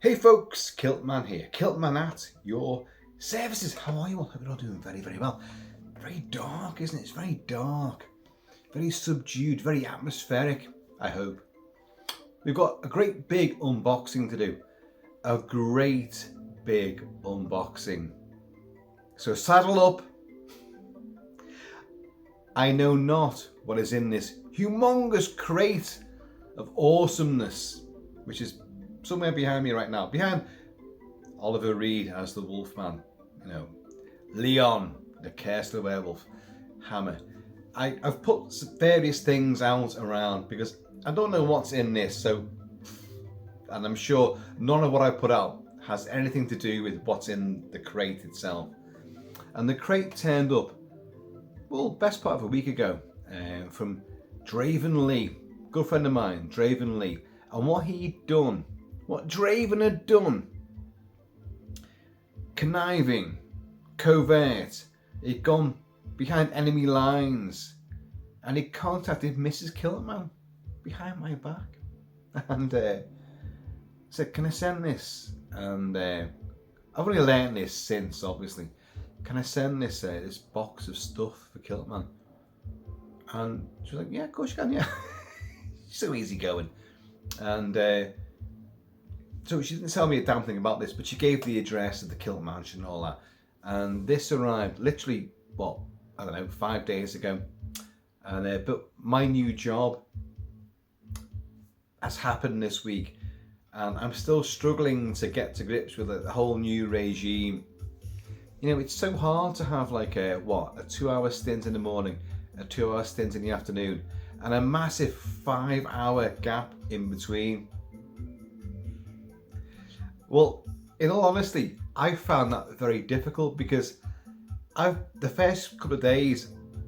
Hey folks, KILT-MAN here. KILT-MAN at your services. How are you all? Hope you're all doing very, very well. Very dark, isn't it? It's very dark. Very subdued, very atmospheric, I hope. We've got a great big unboxing to do. A great big unboxing. So saddle up. I know not what is in this humongous crate of awesomeness, which is somewhere behind me right now. Behind Oliver Reed as the Wolfman, you know, Leon, the Cursed Werewolf, Hammer. I've put various things out around because I don't know what's in this, so, and I'm sure none of what I put out has anything to do with what's in the crate itself. And the crate turned up, well, best part of a week ago, from Draven Lee, good friend of mine, Draven Lee, and what he'd done. What Draven had done, conniving, covert, he'd gone behind enemy lines and he contacted Mrs. Kilt-Man behind my back and said, can I send this? And I've only learned this since, obviously. Can I send this this box of stuff for Kilt-Man? And she was like, yeah, of course you can, yeah. So easy going. And so she didn't tell me a damn thing about this, but she gave the address of the Kilt-Mansion and all that. And this arrived literally, what, I don't know, 5 days ago. And but my new job has happened this week. And I'm still struggling to get to grips with the whole new regime. You know, it's so hard to have like a 2-hour stint in the morning, a 2-hour stint in the afternoon, and a massive 5-hour gap in between. Well, in all honesty, I found that very difficult because the first couple of days,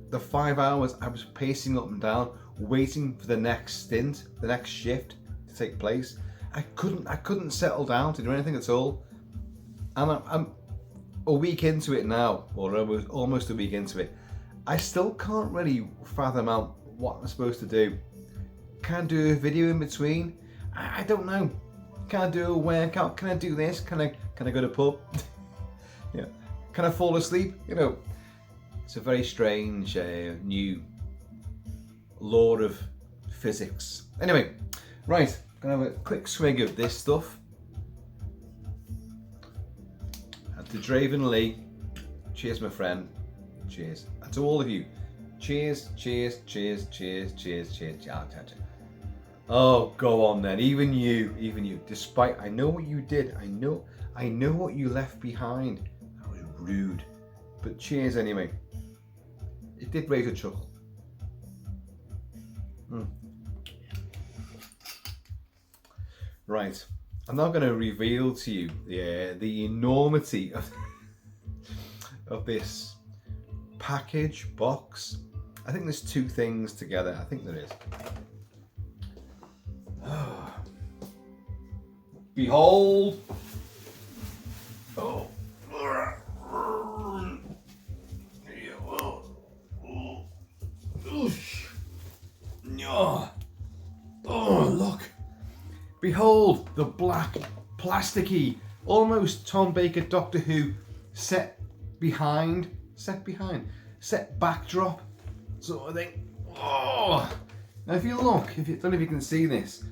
the 5 hours, I was pacing up and down, waiting for the next stint, the next shift to take place. I couldn't settle down to do anything at all. And I'm a week into it now, or almost a week into it. I still can't really fathom out what I'm supposed to do. Can I do a video in between? I don't know. Can I do a workout? Can I do this? Can I go to pub? Yeah. Can I fall asleep? You know, it's a very strange new law of physics. Anyway, right, I'm gonna have a quick swig of this stuff. And to Draven Lee, cheers, my friend. Cheers. And to all of you, cheers, cheers, cheers, cheers, cheers, cheers, cheers. Oh, go on then. Even you. Despite, I know what you did. I know what you left behind. That was rude. But cheers anyway. It did raise a chuckle. Right. I'm now going to reveal to you the enormity of this package box. I think there's two things together. I think there is. Behold. Oh. Oh, look. Behold the black, plasticky, almost Tom Baker Doctor Who set backdrop sort of thing. Oh. Now if you look, I don't know if you can see this,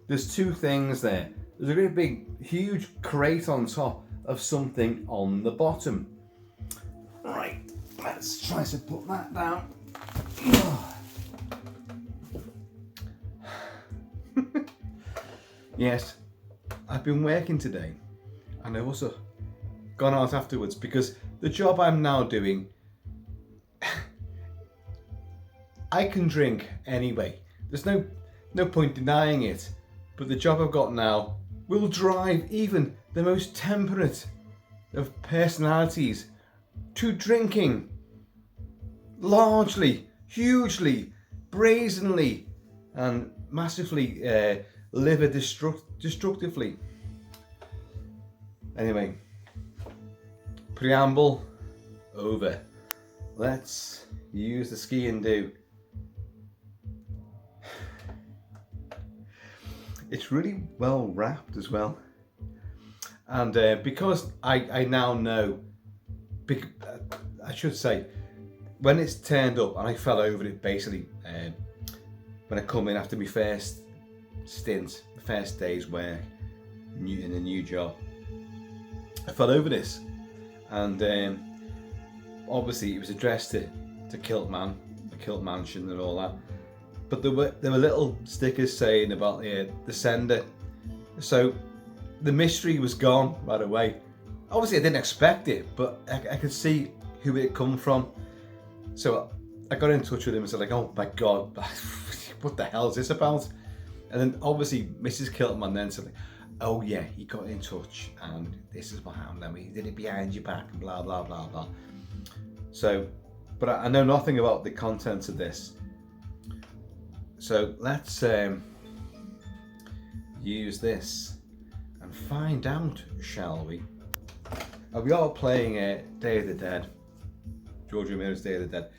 there's two things there. There's a great big, huge crate on top of something on the bottom. Right, let's try to put that down. Yes, I've been working today and I've also gone out afterwards because the job I'm now doing, I can drink anyway. There's no point denying it. But the job I've got now will drive even the most temperate of personalities to drinking largely, hugely, brazenly, and massively liver destructively. Anyway, preamble over. Let's use the ski and do. It's really well wrapped as well. And because I now know, I should say, when it's turned up and I fell over it basically when I come in after my first stint, the first day's work in a new job, I fell over this, and obviously it was addressed to KILT-MAN, the Kilt-Mansion and all that. But there were little stickers saying about the sender, so the mystery was gone right away. Obviously I didn't expect it, but I could see who it had come from. So I got in touch with him and said like, oh my God, what the hell is this about? And then obviously Mrs. KILT-MAN then said like, oh yeah, he got in touch and this is what happened and we did it behind your back and blah blah blah blah. So, but I know nothing about the contents of this. So let's use this and find out, shall we? We are playing Day of the Dead, George Romero's Day of the Dead.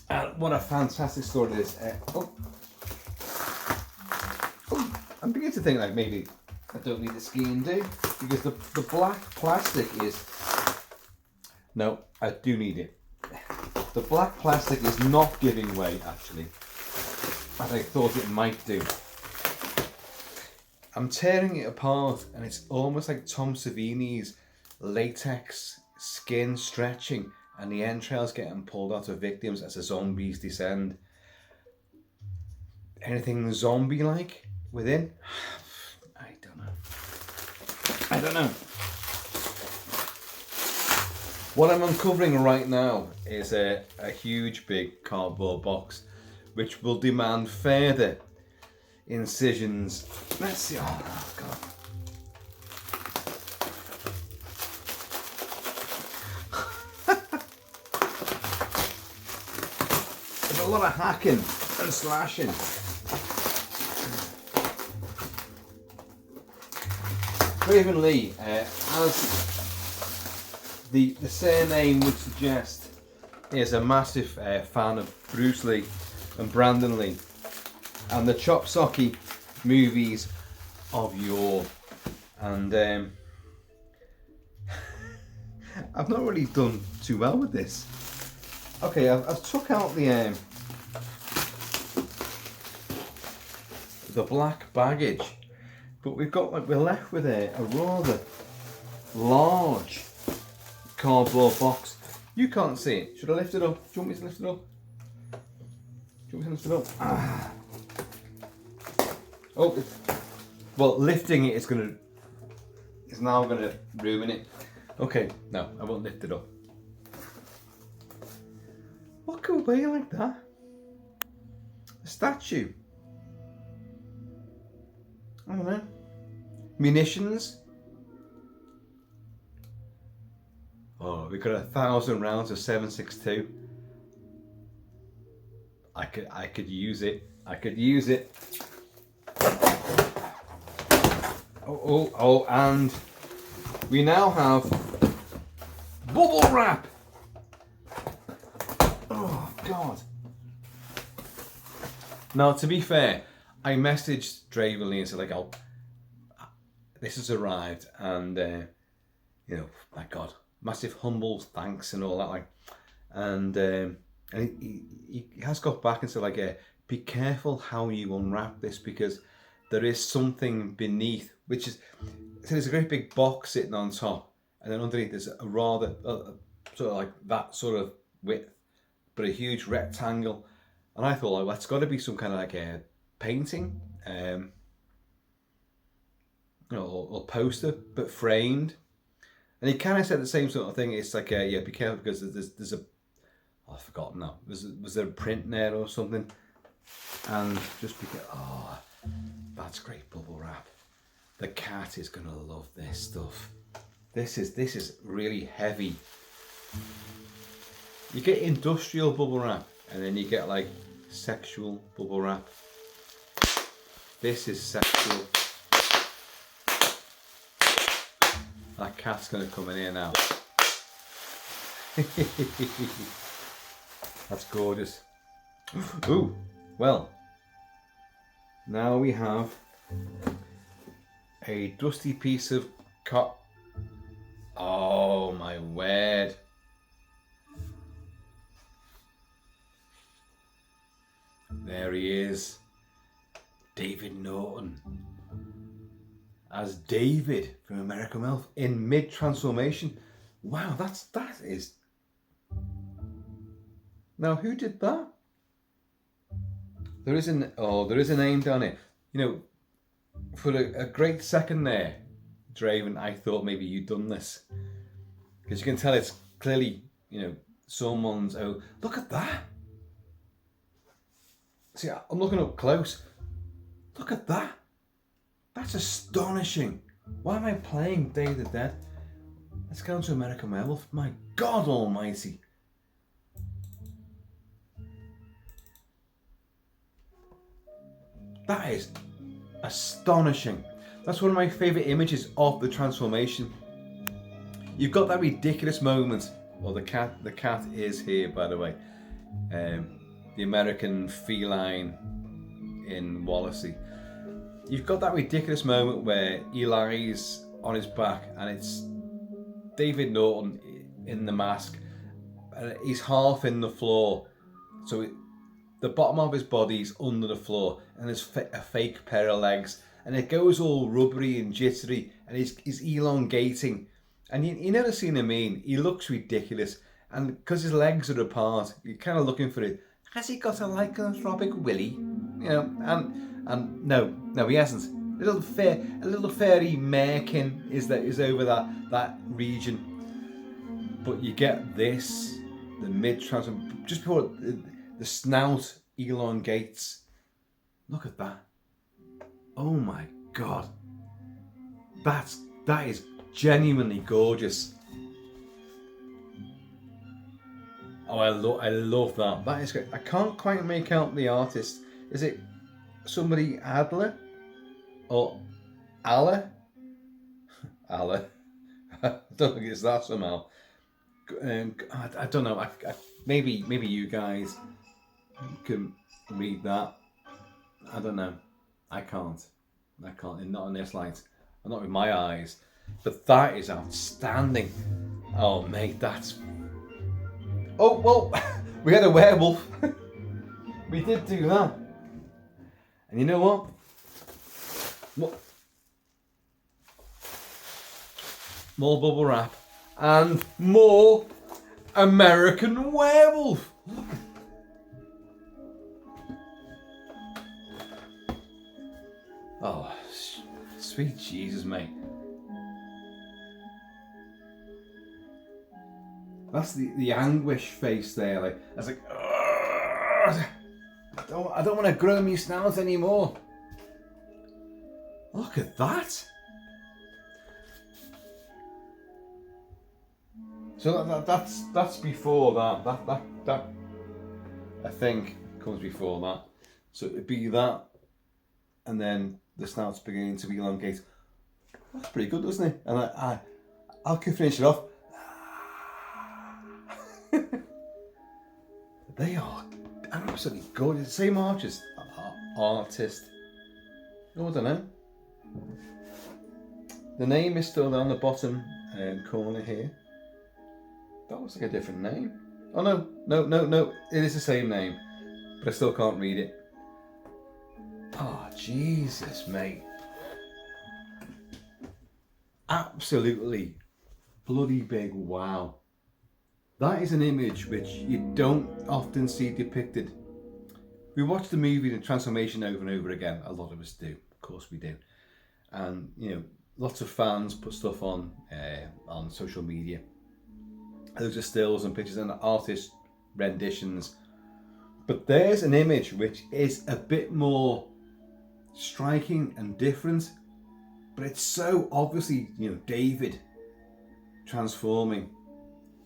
And what a fantastic story it is. I'm beginning to think like maybe I don't need the skiing do, because the black plastic is, no, I do need it. The black plastic is not giving way actually, as I thought it might do. I'm tearing it apart and it's almost like Tom Savini's latex skin stretching and the entrails getting pulled out of victims as the zombies descend. Anything zombie-like within? I don't know. What I'm uncovering right now is a huge big cardboard box which will demand further incisions. Let's see. Oh God. There's a lot of hacking and slashing. Draven Lee, as the surname would suggest, is a massive fan of Bruce Lee and Brandon Lee and the Chop Socky movies of yore. And I've not really done too well with this. Okay, I've took out the black baggage, but we're left with a rather large cardboard box. You can't see it. Should I lift it up? Do you want me to lift it up? Do you want me to lift it up? Ah. Oh, well, lifting it is now gonna ruin it. Okay, no, I won't lift it up. What could weigh like that? A statue. I don't know. Munitions. Oh, we've got 1,000 rounds of 7.62. I could use it. I could use it. Oh, and we now have bubble wrap. Oh God. Now, to be fair, I messaged Draven Lee and said like, oh, this has arrived, and you know, my God, massive humble thanks and all that, like, and he has got back and said like, be careful how you unwrap this, because there is something beneath, which is, so there's a great big box sitting on top, and then underneath there's a rather sort of like that sort of width, but a huge rectangle, and I thought, like, well, it's got to be some kind of like a painting, you know, or poster, but framed. And he kind of said the same sort of thing. It's like, yeah, be careful, because there's a, oh, I've forgotten now. Was there a print there or something? And just because, oh, that's great bubble wrap. The cat is gonna love this stuff. This is really heavy. You get industrial bubble wrap, and then you get like sexual bubble wrap. This is sexual. That cat's gonna come in here now. That's gorgeous. Ooh, well, now we have a dusty piece of Oh my word. There he is. David Norton. As David from American Elf in mid-transformation. Wow, that is... Now, who did that? There is a name down here. You know, for a great second there, Draven, I thought maybe you'd done this. Because you can tell it's clearly, you know, someone's... Oh, look at that. See, I'm looking up close. Look at that. That's astonishing. Why am I playing Day of the Dead? Let's go into American Werewolf. My God almighty. That is astonishing. That's one of my favourite images of the transformation. You've got that ridiculous moment. Well, the cat is here, by the way. The American feline in Wallasey. You've got that ridiculous moment where he lies on his back and it's David Norton in the mask. He's half in the floor, so the bottom of his body's under the floor, and there's a fake pair of legs, and it goes all rubbery and jittery, and he's elongating, and you never seen him in. He looks ridiculous, and because his legs are apart, you're kind of looking for it. Has he got a lycanthropic willy? You know, and no, he hasn't. A little fairy marekin is over that region, but you get this, the mid-transform, just before the snout elongates. Look at that. Oh my God. That is genuinely gorgeous. Oh, I love that. That is great. I can't quite make out the artist. Is it somebody Adler or Allah? Allah. I don't think it's that somehow. I don't know. Maybe you guys can read that. I don't know. I can't. Not in this light. Not with my eyes. But that is outstanding. Oh, mate, that's... Oh, well, we had a werewolf. We did do that. And you know what? More bubble wrap. And more American Werewolf. Oh, sweet Jesus, mate. That's the anguish face there. Like, I was like, I don't want to grow me snout anymore. Look at that. So that's before that. That I think comes before that. So it'd be that, and then the snout's beginning to elongate. That's pretty good, doesn't it? And I'll finish it off. They are absolutely gorgeous. Same artist. Oh, I don't know. The name is still down the bottom corner here. That looks like a different name. Oh no. It is the same name, but I still can't read it. Oh, Jesus, mate. Absolutely bloody big wow. That is an image which you don't often see depicted. We watch the movie The Transformation over and over again. A lot of us do. Of course we do. And, you know, lots of fans put stuff on social media. Those are stills and pictures and artist renditions. But there's an image which is a bit more striking and different. But it's so obviously, you know, David transforming.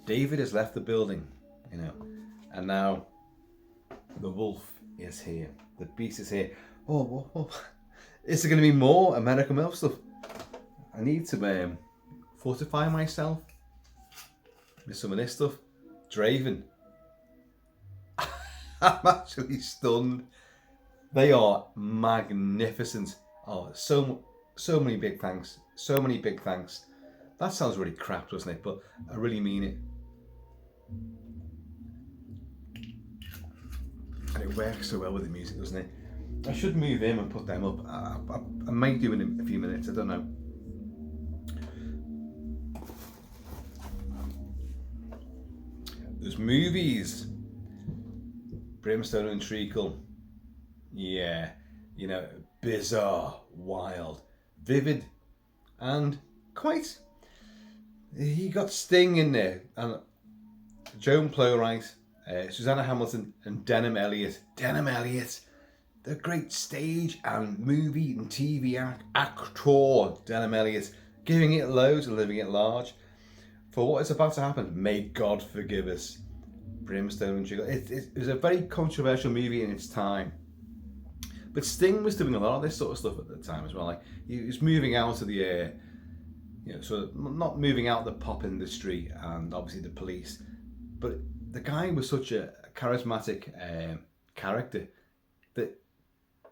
David has left the building, you know, and now the wolf is here. The beast is here. Oh. Is there going to be more American Elf stuff? I need to fortify myself with some of this stuff. Draven. I'm actually stunned. They are magnificent. Oh, so many big thanks. So many big thanks That sounds really crap, doesn't it? But I really mean it. And it works so well with the music, doesn't it? I should move him and put them up. I might do it in a few minutes, I don't know. There's movies. Brimstone and Treacle. Yeah, you know, bizarre, wild, vivid, and quite. He got Sting in there, and Joan Plowright, Susanna Hamilton, and Denham Elliott. Denham Elliott, the great stage and movie and TV actor, Denham Elliott, giving it loads and living it large. For what is about to happen, may God forgive us. Brimstone and Treacle. It was a very controversial movie in its time. But Sting was doing a lot of this sort of stuff at the time as well. Like, he was moving out of the, sort of not moving out of the pop industry and obviously the police. But the guy was such a charismatic character that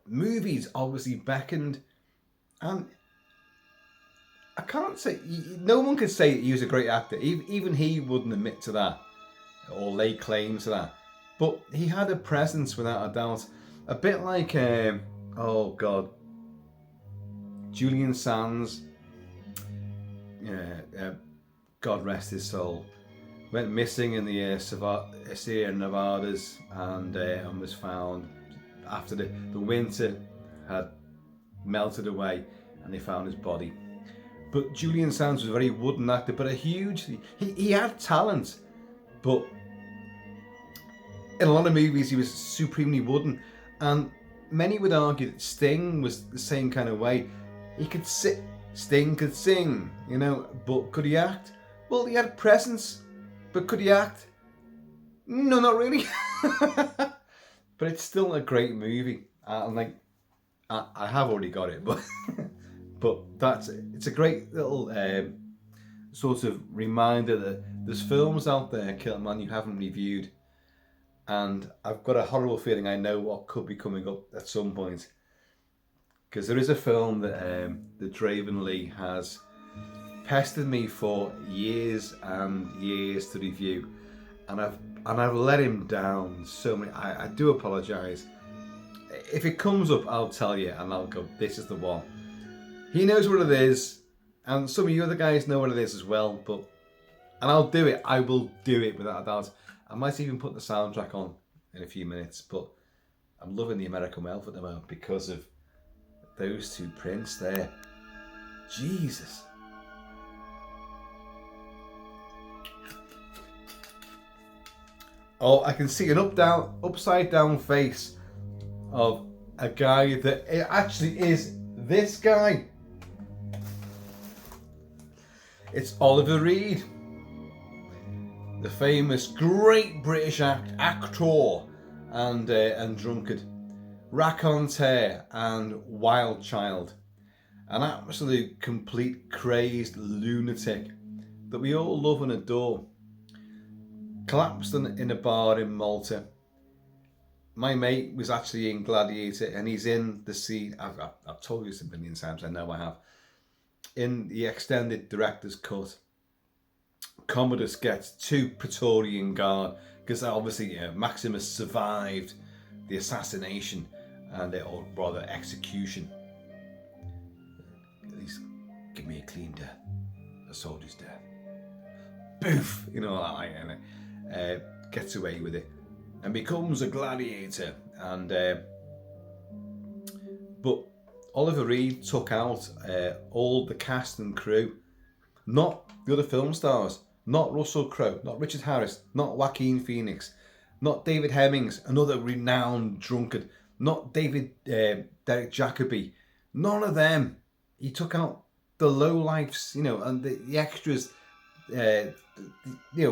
movies obviously beckoned. And I can't say, no one could say he was a great actor. Even he wouldn't admit to that or lay claim to that. But he had a presence without a doubt. A bit like, oh God, Julian Sands, God rest his soul, went missing in the Sierra Nevadas and was found after the winter had melted away and they found his body. But Julian Sands was a very wooden actor, but he had talent, but in a lot of movies he was supremely wooden. And many would argue that Sting was the same kind of way. He could Sting could sing, but could he act? Well, he had presence, but could he act? No, not really. But it's still a great movie. I have already got it, but it's a great little sort of reminder that there's films out there, KILT-MAN, you haven't reviewed. And I've got a horrible feeling I know what could be coming up at some point. Because there is a film that Draven Lee has pestered me for years and years to review. And I've let him down so many. I do apologise. If it comes up, I'll tell you and I'll go, this is the one. He knows what it is. And some of you other guys know what it is as well. And I'll do it. I will do it without a doubt. I might even put the soundtrack on in a few minutes, but I'm loving the American Werewolf at the moment because of those two prints there. Jesus. Oh, I can see an upside down face of a guy that it actually is this guy. It's Oliver Reed. The famous great British actor and drunkard, raconteur and wild child, an absolute complete crazed lunatic that we all love and adore. Collapsed in a bar in Malta. My mate was actually in Gladiator and he's in the scene. I've told you this a million times, I know I have. In the extended director's cut, Commodus gets 2 Praetorian Guard because obviously Maximus survived the assassination or rather execution. At least give me a clean death, a soldier's death. Boof, gets away with it and becomes a gladiator. And but Oliver Reed took out all the cast and crew, not the other film stars. Not Russell Crowe, not Richard Harris, not Joaquin Phoenix, not David Hemmings, another renowned drunkard, not Derek Jacobi. None of them. He took out the lowlifes, and the extras,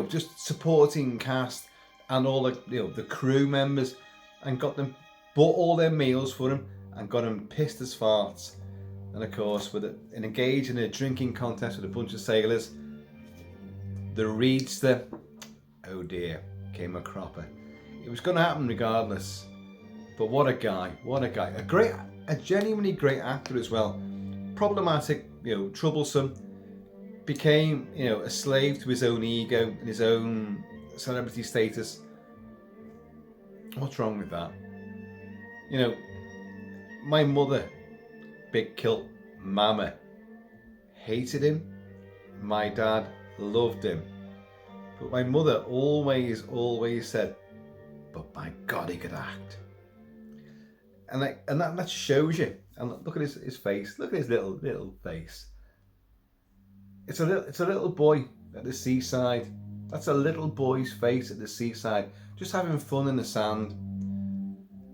just supporting cast and all the crew members, and bought all their meals for him and got him pissed as farts. And of course, engaged in a drinking contest with a bunch of sailors. The Reedster, oh dear, came a cropper. It was going to happen regardless. But what a guy, a genuinely great actor as well. Problematic, troublesome, became, you know, a slave to his own ego and his own celebrity status. What's wrong with that? You know, my mother, big Kilt mama, hated him. My dad loved him. But my mother always said, but by God, he could act. And that shows you. And look at his face. Look at his little face. It's a little boy at the seaside. That's a little boy's face at the seaside, just having fun in the sand,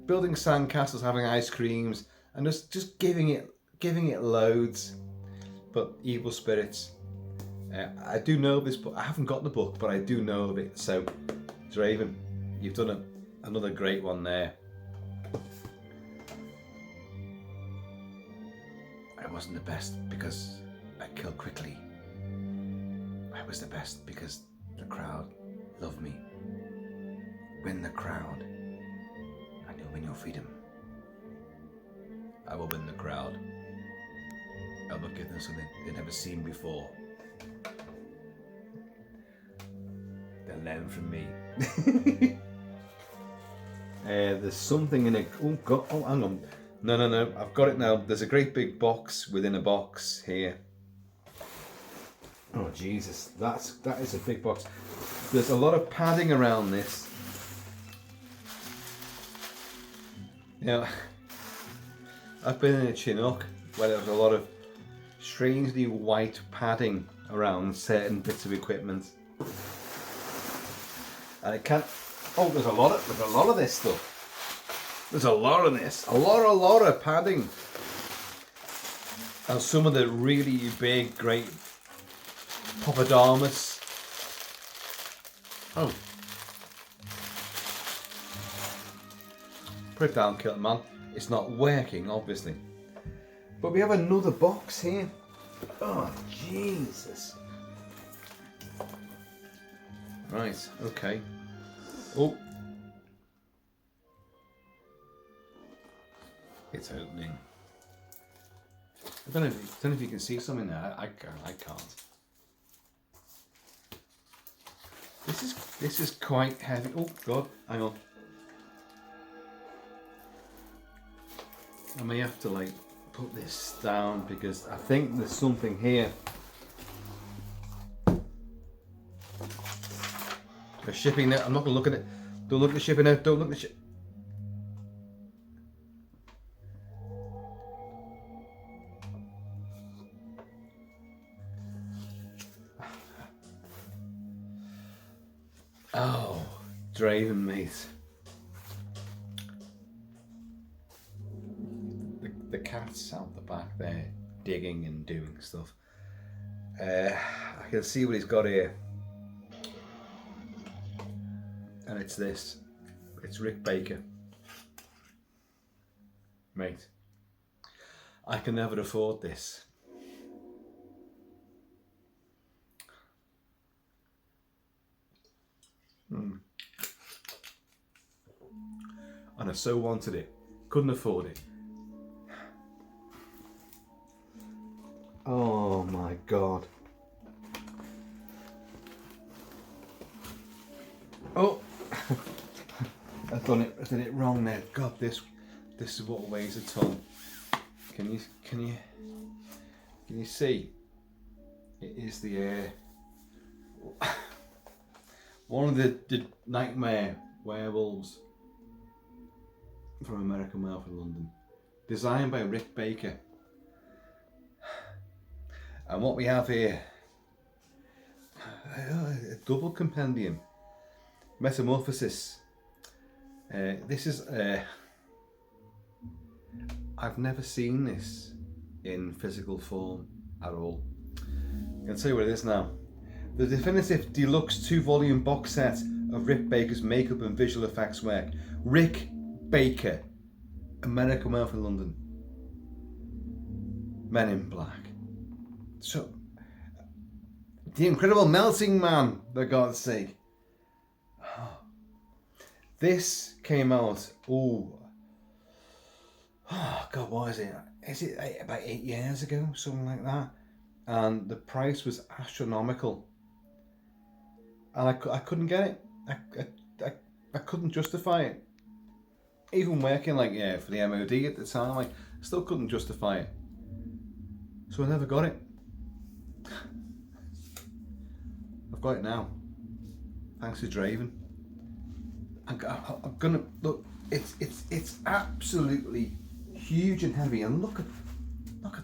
building sandcastles, having ice creams, and just giving it loads. But evil spirits. I do know this book. I haven't got the book, but I do know of it. So, Draven, you've done another great one there. I wasn't the best because I killed quickly. I was the best because the crowd loved me. Win the crowd, and you'll win your freedom. I will win the crowd. I will give them something they've never seen before. They'll learn from me. There's something in it. Oh God! Oh, hang on. No. I've got it now. There's a great big box within a box here. Oh Jesus! That is a big box. There's a lot of padding around this. You know, I've been in a Chinook where there was a lot of strangely white padding around certain bits of equipment, and it can't. Oh, there's a lot of this stuff. There's a lot of this, a lot of padding, and some of the really big, great Poppadomus. Oh, put it down, Kilt-Man. It's not working, obviously. But we have another box here. Oh, Jesus. Right, okay. Oh. It's opening. I don't know if you can see something there. I can't. This is quite heavy. Oh God, hang on. I may have to like put this down because I think there's something here. The shipping note. I'm not gonna look at it. Don't look at the shipping note. Don't look at the ship. Oh, Draven, mate. The cat's out the back there, digging and doing stuff. I can see what he's got here. And it's this. It's Rick Baker. Mate, I can never afford this. And I so wanted it. Couldn't afford it. Oh my God. Oh, I did it wrong there. God, this is what weighs a ton. Can you see? It is the air. One of the nightmare werewolves from American Werewolf in London, designed by Rick Baker. And what we have here, a double compendium, Metamorphosis. This is, I've never seen this in physical form at all. I can tell you what it is now. The definitive deluxe 2-volume box set of Rick Baker's makeup and visual effects work. Rick Baker, American Werewolf in London, Men in Black. So, the Incredible Melting Man, for God's sake. This came out, oh God, what is it? Is it about 8 years ago? Something like that. and the price was astronomical, and I couldn't get it. I couldn't justify it. Even working like for the MOD at the time, I still couldn't justify it. So I never got it. I've got it now, thanks to Draven. I'm gonna look. It's absolutely huge and heavy, and look at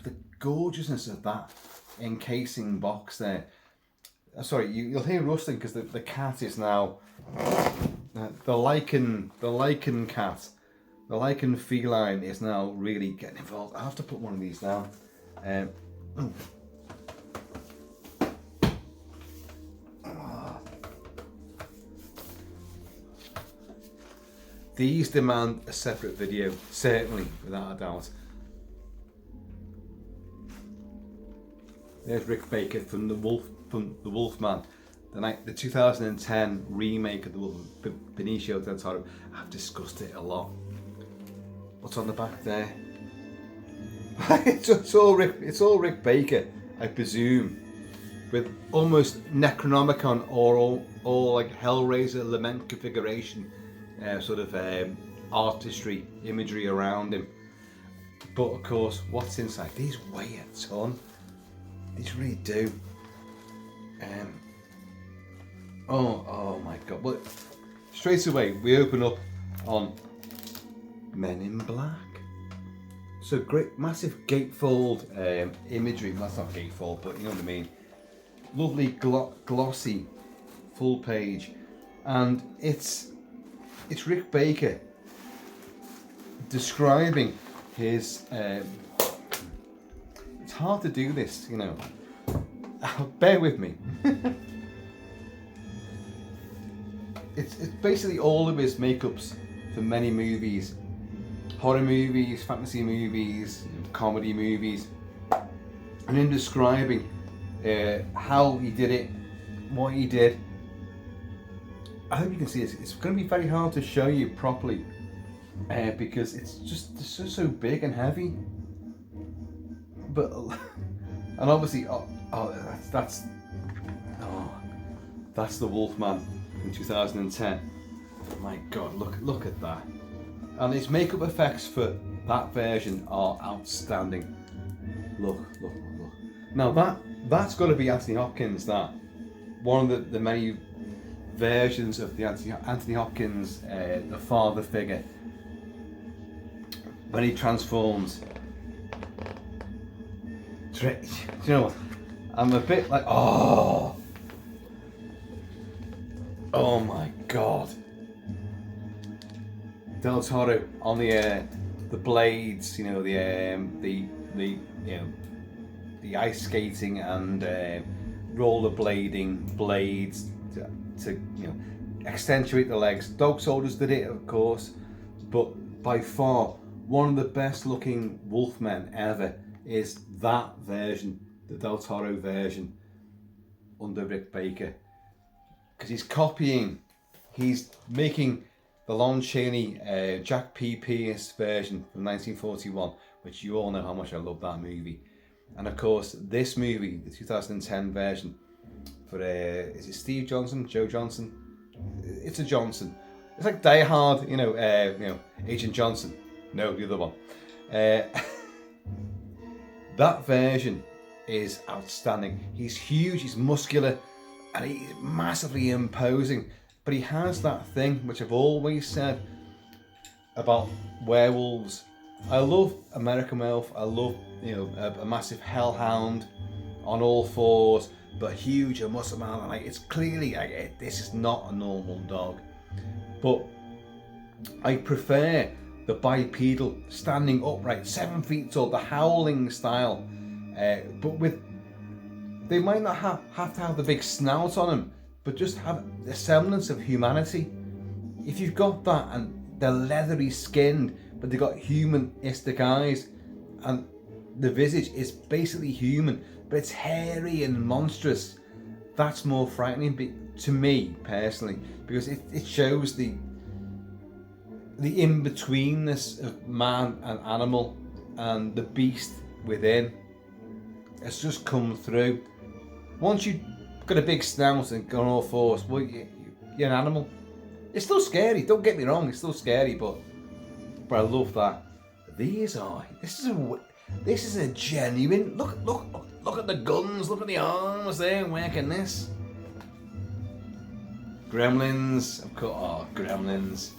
the gorgeousness of that encasing box there. Sorry, you'll hear rustling because the cat is now the lichen cat, the lichen feline is now really getting involved. I have to put one of these down. These demand a separate video, certainly, without a doubt. There's Rick Baker from the Wolfman, the 2010 remake of the Wolf, Benicio del Toro. I've discussed it a lot. What's on the back there? it's all Rick Baker, I presume, with almost Necronomicon or all like Hellraiser Lament configuration. Sort of artistry, imagery around him. But of course, what's inside? These weigh a ton. These really do. Oh my god. Well, straight away, we open up on Men in Black. So great, massive gatefold imagery. Well, that's not gatefold, but you know what I mean. Lovely glossy full page. And it's Rick Baker describing his. It's hard to do this, you know. Bear with me. It's basically all of his makeups for many movies, horror movies, fantasy movies, comedy movies, and in describing how he did it, what he did. I hope you can see this. It's going to be very hard to show you properly because it's just so big and heavy. But and obviously, that's the Wolfman from 2010. My God, look at that! And his makeup effects for that version are outstanding. Look. Now that's got to be Anthony Hopkins. That one of the many versions of the Anthony Hopkins, the father figure, when he transforms. Do you know what? I'm a bit like, oh my God. Del Toro on the blades, you know, the ice skating and rollerblading blades to accentuate the legs. Dog Soldiers did it, of course, but by far one of the best looking Wolfmen ever is that version, the Del Toro version under Rick Baker, because he's making the Lon Chaney Jack P. Pierce version from 1941, which you all know how much I love that movie. And of course this movie, the 2010 version for is it Steve Johnson, Joe Johnson? It's a Johnson. It's like Die Hard, Agent Johnson. No, the other one. That version is outstanding. He's huge, he's muscular, and he's massively imposing. But he has that thing which I've always said about werewolves. I love American Werewolf. I love a massive hellhound on all fours, but huge and muscle man. And it's clearly this is not a normal dog. But I prefer the bipedal, standing upright, 7 feet tall, the howling style. But they might not have to have the big snout on them, but just have a semblance of humanity. If you've got that and they're leathery skinned, but they've got humanistic eyes, and the visage is basically human, but it's hairy and monstrous, that's more frightening to me personally, because it shows the in-betweenness of man and animal and the beast within. has just come through. Once you've got a big snout and gone all fours, well, you're an animal. It's still scary, don't get me wrong, it's still scary, but I love that. This is a genuine, look at the guns, look at the arms there working this. Gremlins, of course, oh, Gremlins.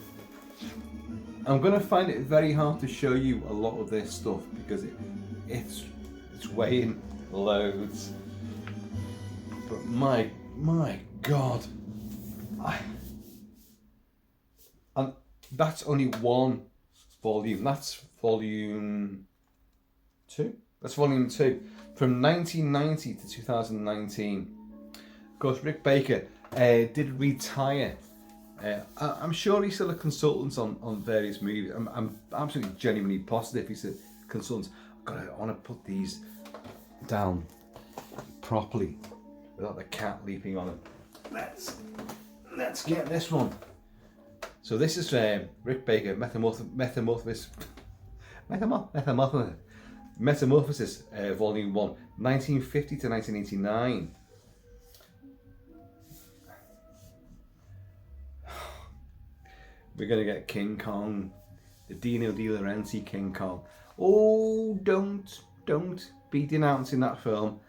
I'm gonna find it very hard to show you a lot of this stuff because it's weighing loads. But my God, and that's only one volume. That's volume 2. That's volume 2 from 1990 to 2019. Of course, Rick Baker did retire. I'm sure he's still a consultant on various movies. I'm absolutely genuinely positive he's a consultant. I want to put these down properly without the cat leaping on them. Let's get this one. So this is Rick Baker, Metamorphosis, Volume 1, 1950 to 1989. We're going to get King Kong, the Dino De Laurentiis King Kong. Oh, don't be denouncing that film.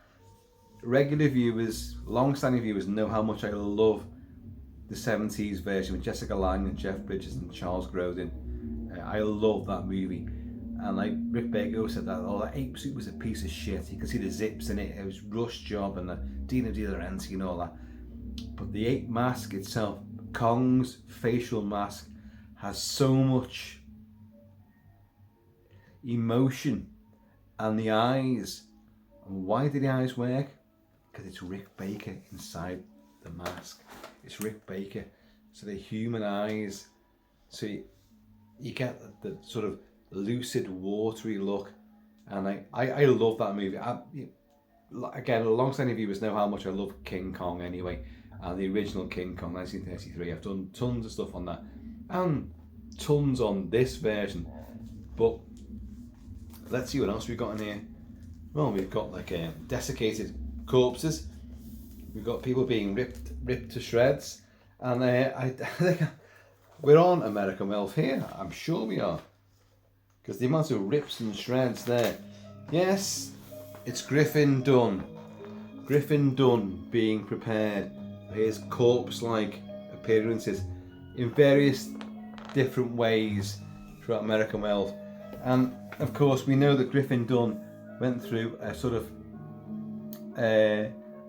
Regular viewers, long-standing viewers know how much I love the 70s version with Jessica Lange and Jeff Bridges and Charles Grodin. I love that movie. And like Rick Baker said that ape suit was a piece of shit. You could see the zips in it. It was rush job and the Dino De Laurentiis and all that. But the ape mask itself, Kong's facial mask, has so much emotion, and the eyes. And why do the eyes work? Because it's Rick Baker inside the mask. It's Rick Baker, so the human eyes. So you get the sort of lucid, watery look, and I love that movie. Again, alongside of viewers know how much I love King Kong anyway, and the original King Kong 1933. I've done tons of stuff on that, and tons on this version. But let's see what else we've got in here. Well, we've got like desiccated corpses. We've got people being ripped to shreds, and I think we're on American Wealth here. I'm sure we are, because the amount of rips and shreds there. Yes, it's Griffin Dunne. Griffin Dunne being prepared for his corpse-like appearances in various different ways throughout American Wealth. And of course, we know that Griffin Dunne went through a sort of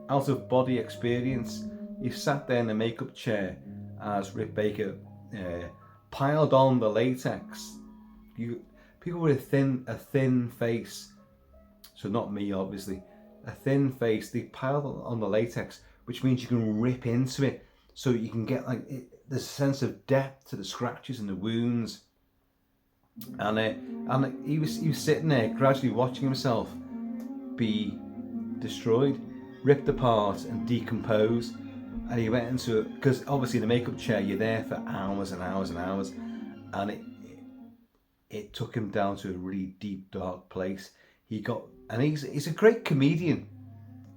out-of-body experience. He sat there in a makeup chair as Rick Baker piled on the latex. People with a thin face, so not me obviously, a thin face, they piled on the latex, which means you can rip into it, so you can get like there's a sense of depth to the scratches and the wounds. And he was sitting there gradually watching himself be destroyed, ripped apart and decomposed. And he went into it, because obviously in a makeup chair you're there for hours and hours and hours, and it took him down to a really deep, dark place. He's a great comedian.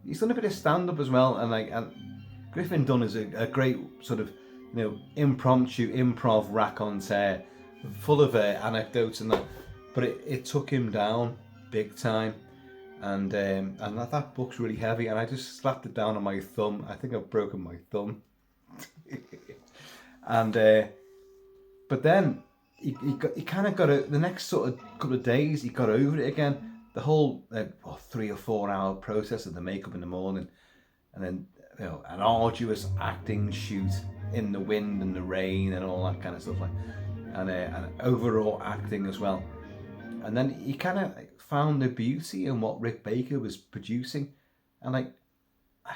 He's done a bit of stand-up as well, and Griffin Dunne is a great sort of, impromptu improv raconteur, full of anecdotes and that. But it took him down big time, and that book's really heavy, and I just slapped it down on my thumb. I think I've broken my thumb. And but then he kind of got the next sort of couple of days he got over it again. The whole 3 or 4 hour process of the makeup in the morning, and then an arduous acting shoot in the wind and the rain and all that kind of stuff, and overall acting as well. And then he kind of found the beauty in what Rick Baker was producing, and I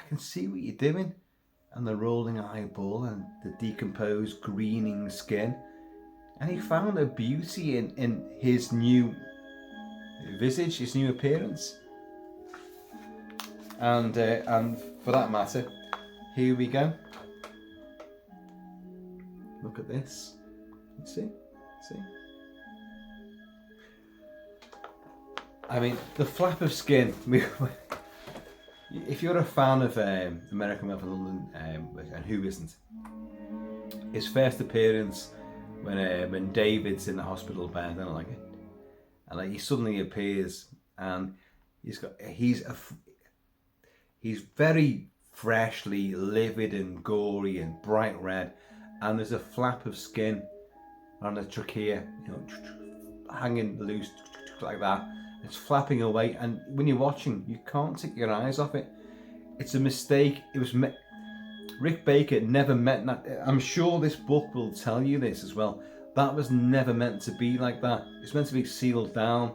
can see what you're doing, and the rolling eyeball and the decomposed greening skin, and he found a beauty in his new visage, his new appearance, and for that matter, here we go. Look at this. See. I mean, the flap of skin. if you're a fan of American Werewolf in London, and who isn't, his first appearance when David's in the hospital bed, I don't like it, and like he suddenly appears and he's very freshly livid and gory and bright red, and there's a flap of skin on the trachea, you know, hanging loose like that. It's flapping away, and when you're watching, you can't take your eyes off it. It's a mistake. It was Rick Baker never meant that. I'm sure this book will tell you this as well. That was never meant to be like that. It's meant to be sealed down,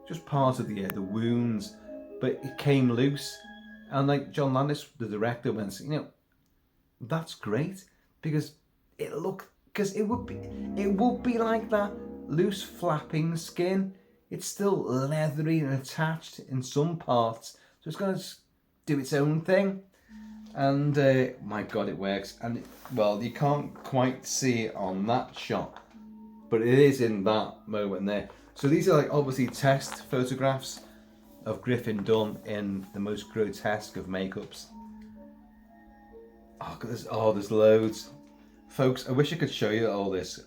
just part of the wounds, but it came loose. And like John Landis, the director, went, you know, that's great because it would be like that, loose flapping skin. It's still leathery and attached in some parts, so it's going to do its own thing. And my God, it works. And well, you can't quite see it on that shot, but it is in that moment there. So these are like obviously test photographs of Griffin done in the most grotesque of makeups. There's loads, folks. I wish I could show you all this.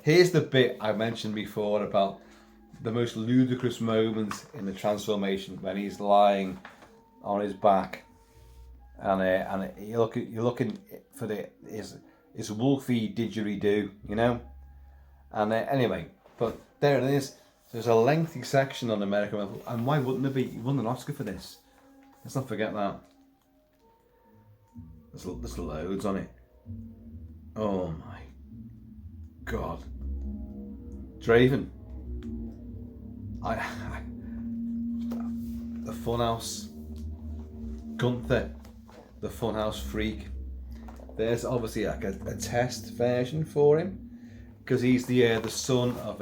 Here's the bit I mentioned before about the most ludicrous moments in the transformation when he's lying on his back, and you're looking for his wolfy didgeridoo, you know. And anyway, but there it is. There's a lengthy section on American Werewolf, and why wouldn't there be? He won an Oscar for this. Let's not forget that. There's loads on it. Oh my God. Draven. The Funhouse. Gunther. The Funhouse Freak. There's obviously like a test version for him, because he's the son of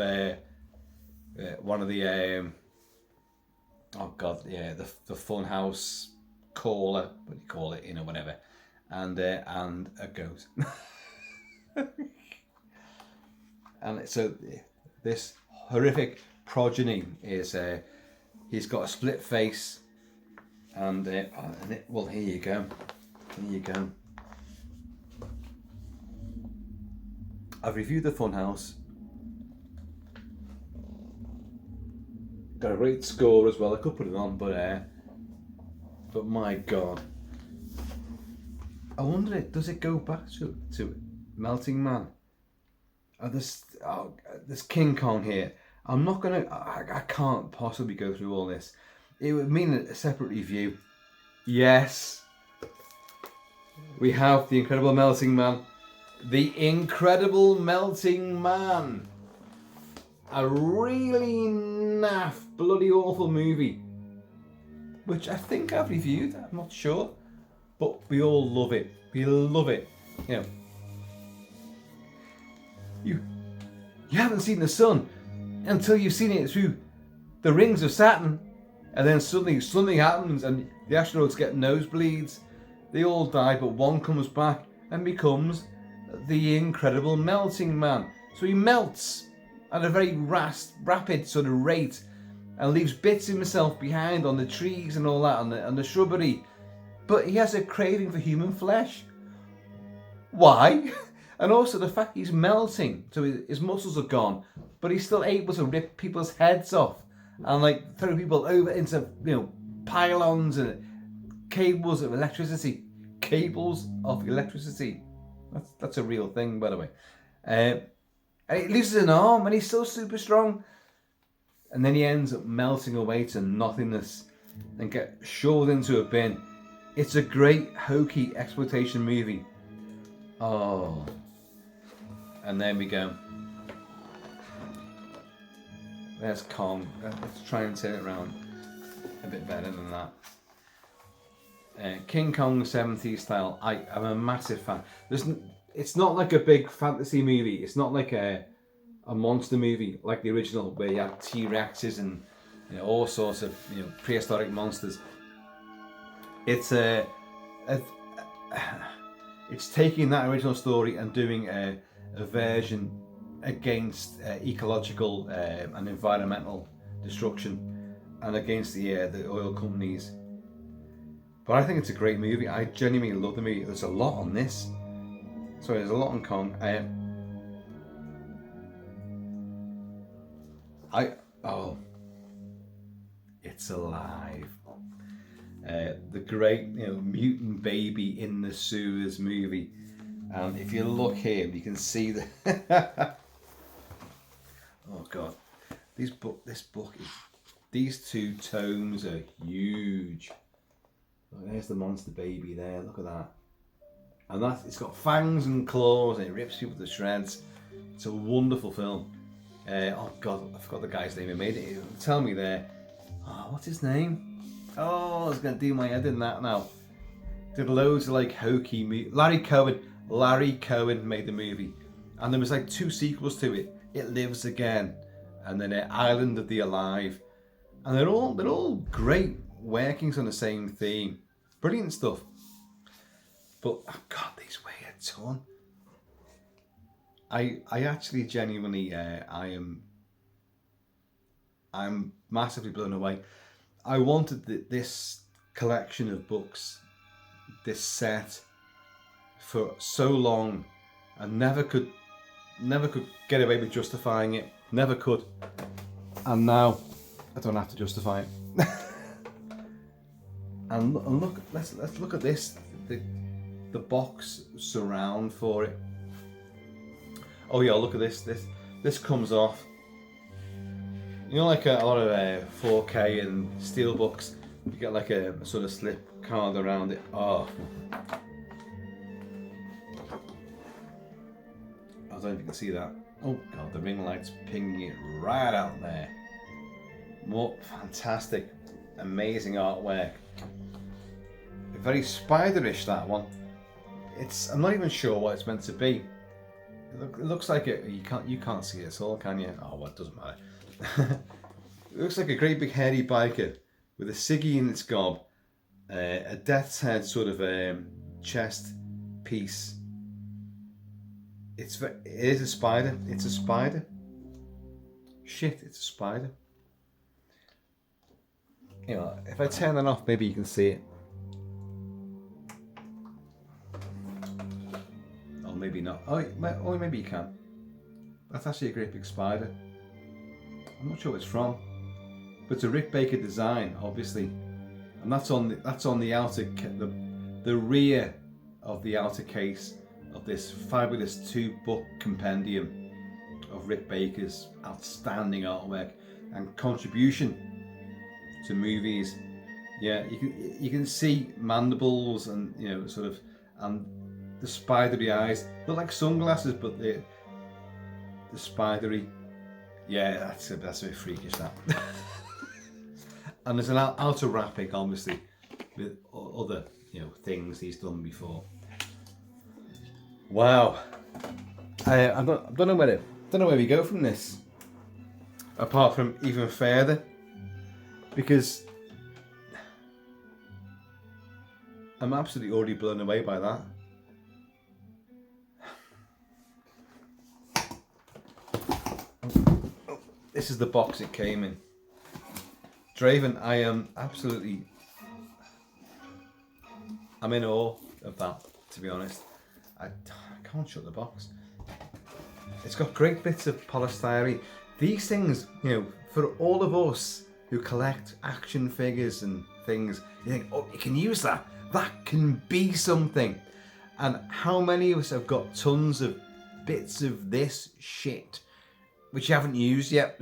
one of the the Funhouse caller, what do you call it, you know, whatever, and a ghost. And so this horrific progeny is he's got a split face, and well, here you go. I've reviewed the Funhouse. Got a great score as well. I could put it on, but my God, I wonder, does it go back to Melting Man? There's King Kong here. I'm not gonna. I can't possibly go through all this. It would mean a separate review. Yes, we have the Incredible Melting Man. The Incredible Melting Man. A really naff, bloody awful movie, which I think I've reviewed. I'm not sure, but we all love it. We love it. You know, you haven't seen the sun until you've seen it through the rings of Saturn, and then suddenly something happens, and the astronauts get nosebleeds. They all die, but one comes back and becomes the Incredible Melting Man. So he melts at a very rapid sort of rate, and leaves bits of himself behind on the trees and all that, and the shrubbery. But he has a craving for human flesh. Why? And also the fact he's melting, so his muscles are gone, but he's still able to rip people's heads off and like throw people over into, you know, pylons and cables of electricity. Cables of electricity. That's a real thing, by the way. And he loses an arm, and he's still super strong. And then he ends up melting away to nothingness and get shoved into a bin. It's a great hokey exploitation movie. Oh. And there we go. There's Kong. Let's try and turn it around a bit better than that. King Kong 70s style. I'm a massive fan. It's not like a big fantasy movie. It's not like a monster movie like the original, where you have T-Rexes and, you know, all sorts of, you know, prehistoric monsters. It's it's taking that original story and doing a version against ecological and environmental destruction, and against the oil companies. But I think it's a great movie. I genuinely love the movie. There's a lot on this. Sorry, there's a lot on Kong. It's alive. The great, mutant baby in the sewers movie. And if you look here, you can see the. Oh God, this book is. These 2 tomes are huge. Oh, there's the monster baby there. Look at that. And it's got fangs and claws, and it rips people to shreds. It's a wonderful film. Oh God, I forgot the guy's name who made it. Tell me there. Oh, what's his name? Oh, I was gonna do my head in that now. Did loads of like hokey Larry Cohen made the movie, and there was like 2 sequels to it. It Lives Again, and then Island of the Alive, and they're all great workings on the same theme. Brilliant stuff. But oh God, these weigh a ton. I actually genuinely I'm massively blown away. I wanted this collection of books, this set, for so long, and never could get away with justifying it. Never could. And now I don't have to justify it. and look, let's look at this. The box surround for it. Oh yeah, look at this. This comes off. You know, like a lot of 4K and steelbooks, you get like a sort of slip card around it. Oh, I don't know if you can see that. Oh God, the ring light's pinging it right out there. More fantastic, amazing artwork. Very spiderish, that one. I'm not even sure what it's meant to be. It looks like you can't see it at all, can you? Oh, well, it doesn't matter. It looks like a great big hairy biker with a ciggy in its gob, a death's head sort of chest piece. It is a spider. It's a spider. Shit, it's a spider. If I turn that off, maybe you can see it. Maybe not. Oh, maybe you can. That's actually a great big spider. I'm not sure what it's from, but it's a Rick Baker design, obviously, and that's on the outer the rear of the outer case of this fabulous 2-book compendium of Rick Baker's outstanding artwork and contribution to movies. Yeah, you can see mandibles and sort of the spidery eyes. Look like sunglasses, but the spidery. Yeah, that's a bit freakish, that. And there's an outer wrapping, obviously, with other things he's done before. Wow. I don't know where we go from this, apart from even further, because I'm absolutely already blown away by that. This is the box it came in. Draven, I am I'm in awe of that, to be honest. I can't shut the box. It's got great bits of polystyrene. These things, for all of us who collect action figures and things, you think, oh, you can use that. That can be something. And how many of us have got tons of bits of this shit which you haven't used yet?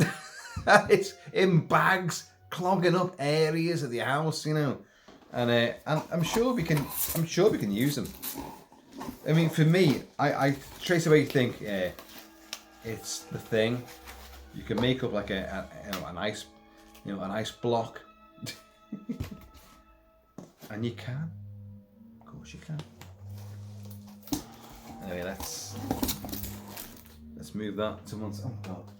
It's in bags, clogging up areas of the house, and I'm sure we can use them. I mean, for me, I straight away think it's the thing. You can make up like a nice, an ice block, and you can. Of course, you can. Anyway, let's move that to one. Oh God.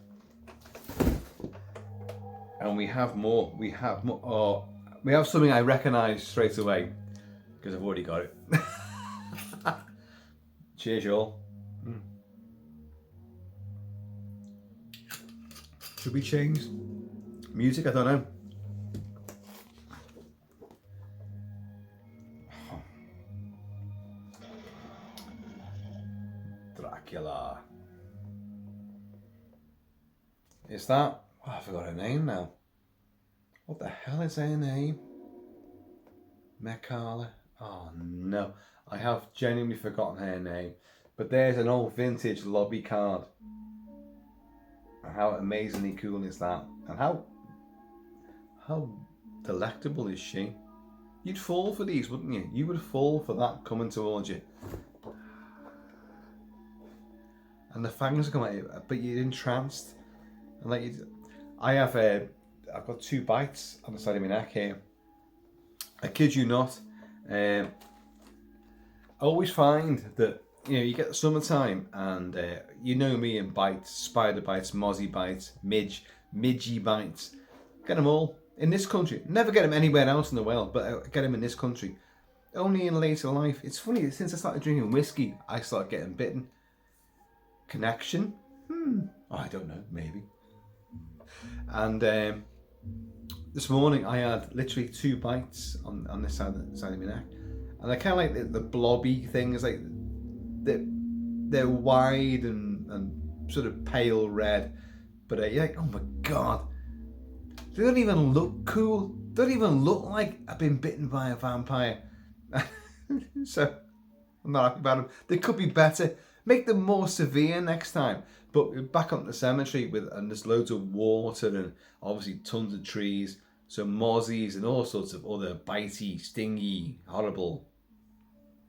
And we have more. We have more. Oh, we have something I recognise straight away because I've already got it. Cheers, y'all. Should we change music? I don't know. Dracula. Is that... Oh, I forgot her name now. What the hell is her name? Mekala? Oh no, I have genuinely forgotten her name. But there's an old vintage lobby card. How amazingly cool is that? And how delectable is she? You'd fall for these, wouldn't you? You would fall for that coming towards you. And the fangs come at you, but you're entranced. And like I've got 2 bites on the side of my neck here. I kid you not. I always find that, you know, you get the summertime and you know me and bites, spider bites, mozzie bites, midgy bites. Get them all in this country. Never get them anywhere else in the world, but I get them in this country. Only in later life. It's funny, since I started drinking whiskey, I started getting bitten. Connection? Oh, I don't know, maybe. And this morning I had literally 2 bites on this side of my neck, and they're kind of like the blobby things, like they're wide and sort of pale red, but you're like, oh my god, they don't even look cool. They don't even look like I've been bitten by a vampire. So I'm not happy about them. They could be better. Make them more severe next time. But we're back up the cemetery and there's loads of water and obviously tons of trees. So mozzies and all sorts of other bitey, stingy, horrible,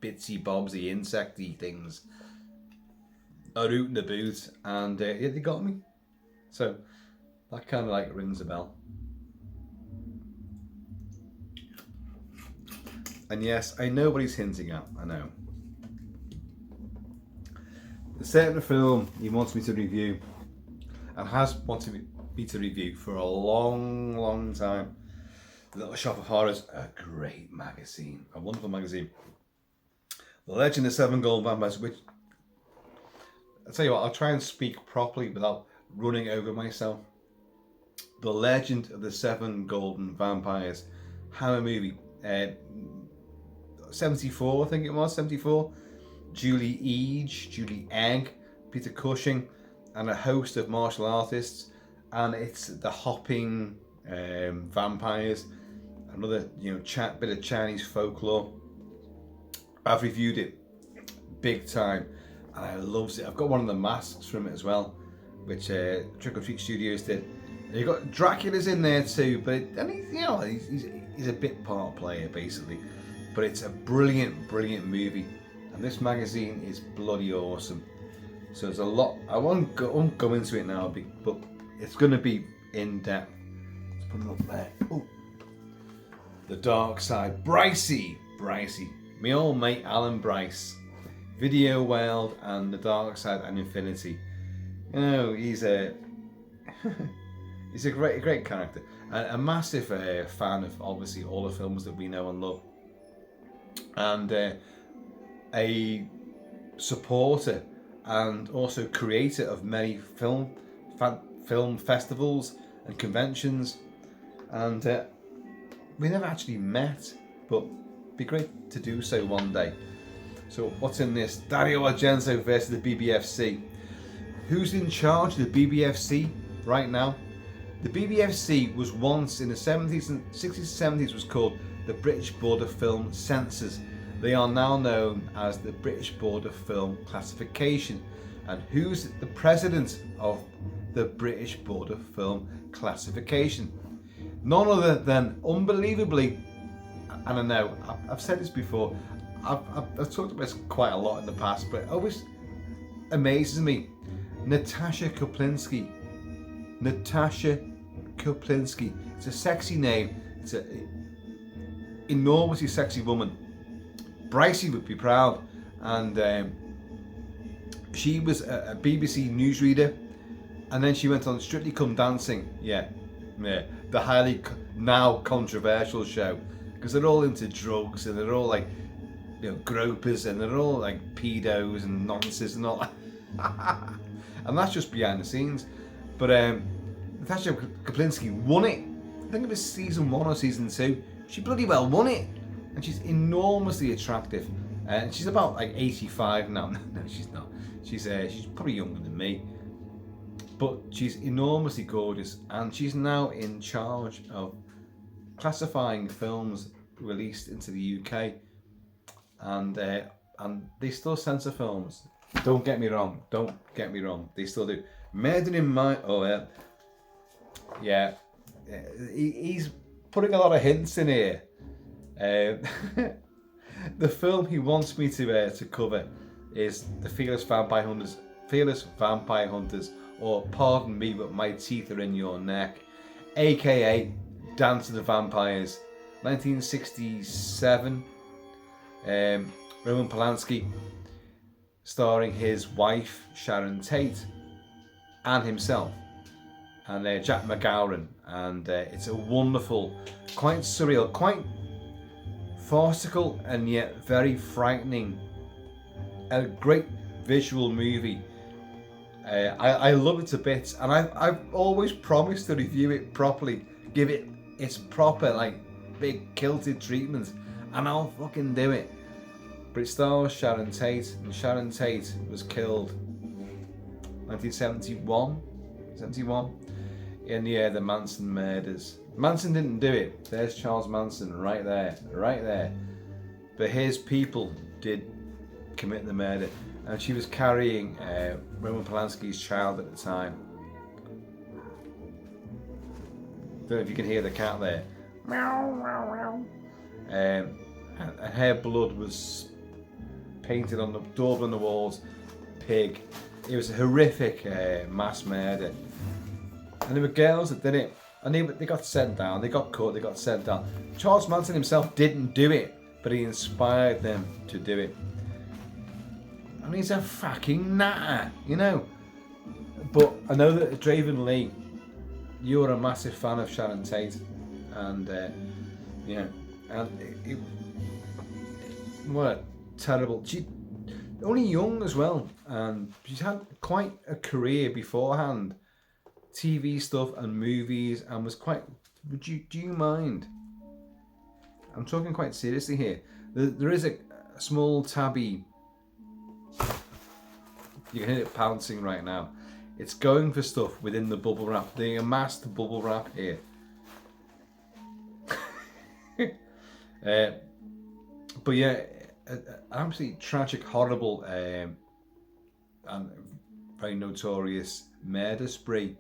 bitsy, bobsy, insecty things are rooting the boot, and yeah, they got me. So that kind of like rings a bell. And yes, I know what he's hinting at, I know. A certain film he wants me to review, and has wanted me to review for a long time. The Little Shop of Horrors, a great magazine, a wonderful magazine. The Legend of 7 Golden Vampires, which, I'll tell you what, I'll try and speak properly without running over myself. The Legend of the 7 Golden Vampires, Hammer movie, 74, I think it was, 74. Julie Egg, Peter Cushing, and a host of martial artists, and it's the hopping vampires, another bit of Chinese folklore. I've reviewed it big time, and I loves it. I've got one of the masks from it as well, which Trick or Treat Studios did. And you've got Dracula's in there too, but he's a bit part player basically. But it's a brilliant movie. And this magazine is bloody awesome. So there's a lot. I won't go into it now, but it's going to be in depth. Let's put it up there. Ooh. The Dark Side. Brycey. My old mate Alan Bryce. Video World and The Dark Side and Infinity. You know, he's a great character. A massive fan of obviously all the films that we know and love. And a supporter and also creator of many film festivals and conventions, and we never actually met, but it'd be great to do so one day. So what's in this? Dario Argento versus the BBFC. Who's in charge of the BBFC right now? The BBFC was once in the 70s and 60s and 70s was called the British Board of Film Censors. They are now known as the British Board of Film Classification. And who's the president of the British Board of Film Classification? None other than, unbelievably, and I know I've said this before, I've talked about this quite a lot in the past, but it always amazes me. Natasha Kuplinski. It's a sexy name. It's an enormously sexy woman. Brycey would be proud, and she was a BBC newsreader, and then she went on Strictly Come Dancing, the highly now controversial show, because they're all into drugs and they're all like, gropers, and they're all like pedos and nonsense and all that. And that's just behind the scenes. But Natasha Kuplinski won it. I think it was season 1 or season 2. She bloody well won it. And she's enormously attractive. And she's about like 85 now. No, she's not. She's probably younger than me. But she's enormously gorgeous, and she's now in charge of classifying films released into the UK. And they still censor films. Don't get me wrong. They still do. Murder in My... Oh, yeah. He's putting a lot of hints in here. The film he wants me to cover is The Fearless Vampire Hunters, or Pardon Me But My Teeth Are In Your Neck, aka Dance of the Vampires, 1967. Roman Polanski, starring his wife Sharon Tate and himself, and Jack McGowan, and it's a wonderful, quite surreal, quite farcical, and yet very frightening, a great visual movie. I love it to bits, and I've always promised to review it properly, give it its proper like big kilted treatment, and I'll fucking do it. But it stars Sharon Tate, and Sharon Tate was killed 1971 in the Manson murders. Manson didn't do it. There's Charles Manson right there. But his people did commit the murder, and she was carrying Roman Polanski's child at the time. Don't know if you can hear the cat there. Meow, meow, meow. And her blood was painted on the door on the walls. Pig. It was a horrific mass murder. And there were girls that did it, and they got sent down. They got caught. They got sent down. Charles Manson himself didn't do it, but he inspired them to do it. And he's a fucking natter, you know. But I know that Draven Lee, you're a massive fan of Sharon Tate, and what a terrible. She only young as well, and she's had quite a career beforehand, TV stuff and movies, and was quite. Do you mind? I'm talking quite seriously here. There is a small tabby. You can hear it pouncing right now. It's going for stuff within the bubble wrap. The amassed bubble wrap here. But yeah, an absolutely tragic, horrible, and very notorious murder spree,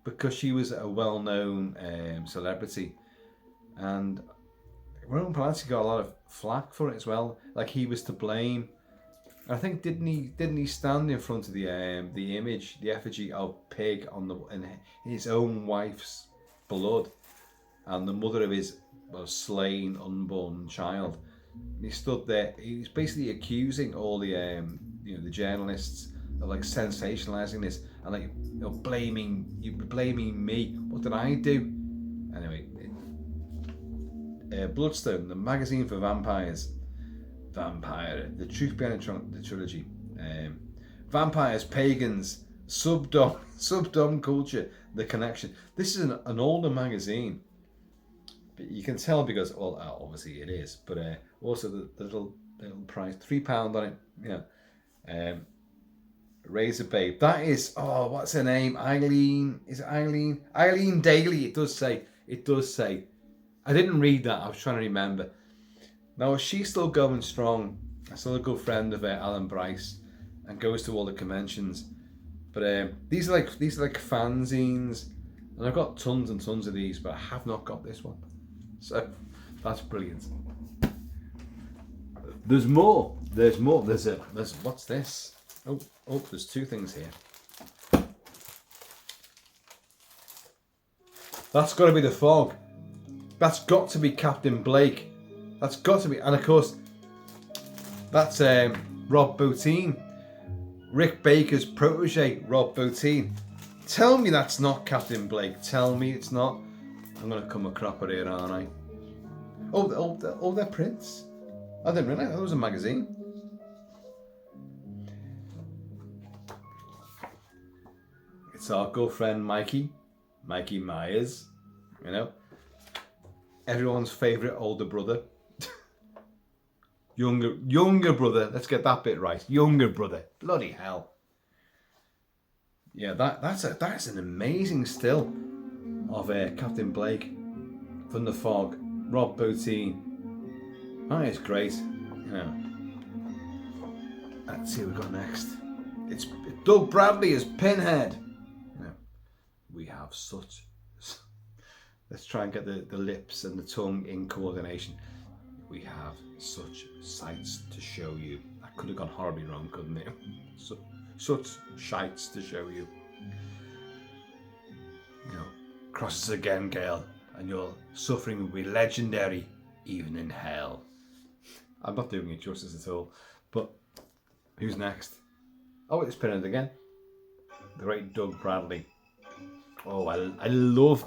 because she was a well-known celebrity, and Roman Polanski got a lot of flack for it as well. Like, he was to blame. I think didn't he stand in front of the image, the effigy of Pig in his own wife's blood, and the mother of his slain unborn child. He stood there. He's basically accusing all the the journalists of like sensationalizing this and like blaming me. What did I do? Anyway, Bloodstone, the magazine for vampires. Vampire, the truth behind the trilogy. Vampires, pagans, subdom culture, the connection. This is an older magazine, but you can tell because, well, obviously it is, but also the little price, £3 on it. Yeah. Razor Babe. That is, what's her name? Eileen. Is it Eileen? Eileen Daly. It does say. I didn't read that. I was trying to remember. Now, she's still going strong. I'm still a good friend of Alan Bryce, and goes to all the conventions. But these are like fanzines, and I've got tons and tons of these, but I have not got this one. So that's brilliant. There's more. There's what's this? Oh, there's two things here. That's got to be the Fog. That's got to be Captain Blake. That's got to be, and of course, that's Rob Bottin, Rick Baker's protege, Rob Bottin. Tell me that's not Captain Blake. Tell me it's not. I'm gonna come a cropper here, aren't I? Oh, they're prints. I didn't realise that was a magazine. It's our good friend Mikey Myers. You know, everyone's favourite older brother. Younger brother. Let's get that bit right. Younger brother. Bloody hell. Yeah, that's an amazing still of Captain Blake from the fog. Rob Bottin. That is great. You know. Let's see what we've got next. It's Doug Bradley as Pinhead. You know, we have such. Let's try and get the lips and the tongue in coordination. We have such sights to show you. That could have gone horribly wrong, couldn't it? Such shites to show you. You know, cross us again, Gale, and your suffering will be legendary, even in hell. I'm not doing it justice at all, but who's next? Oh, it's Pinhead again. The great Doug Bradley. Oh, I love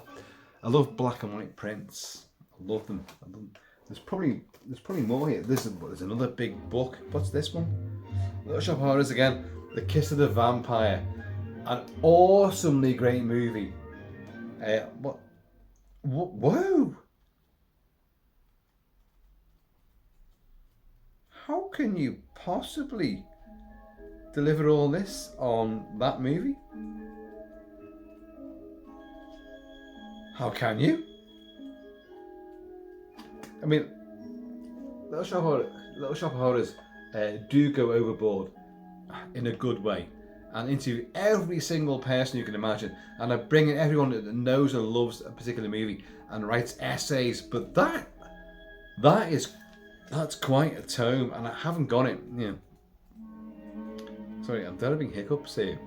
black and white prints. I love them. There's probably more here. There's another big book. What's this one? Little Shop of Horrors again. The Kiss of the Vampire. An awesomely great movie. Whoa! How can you possibly deliver all this on that movie? How can you? I mean, Little Shop of Horrors do go overboard in a good way and interview every single person you can imagine, and are bringing everyone that knows and loves a particular movie and writes essays. But that's quite a tome, and I haven't got it. You know, sorry, I'm developing hiccups here.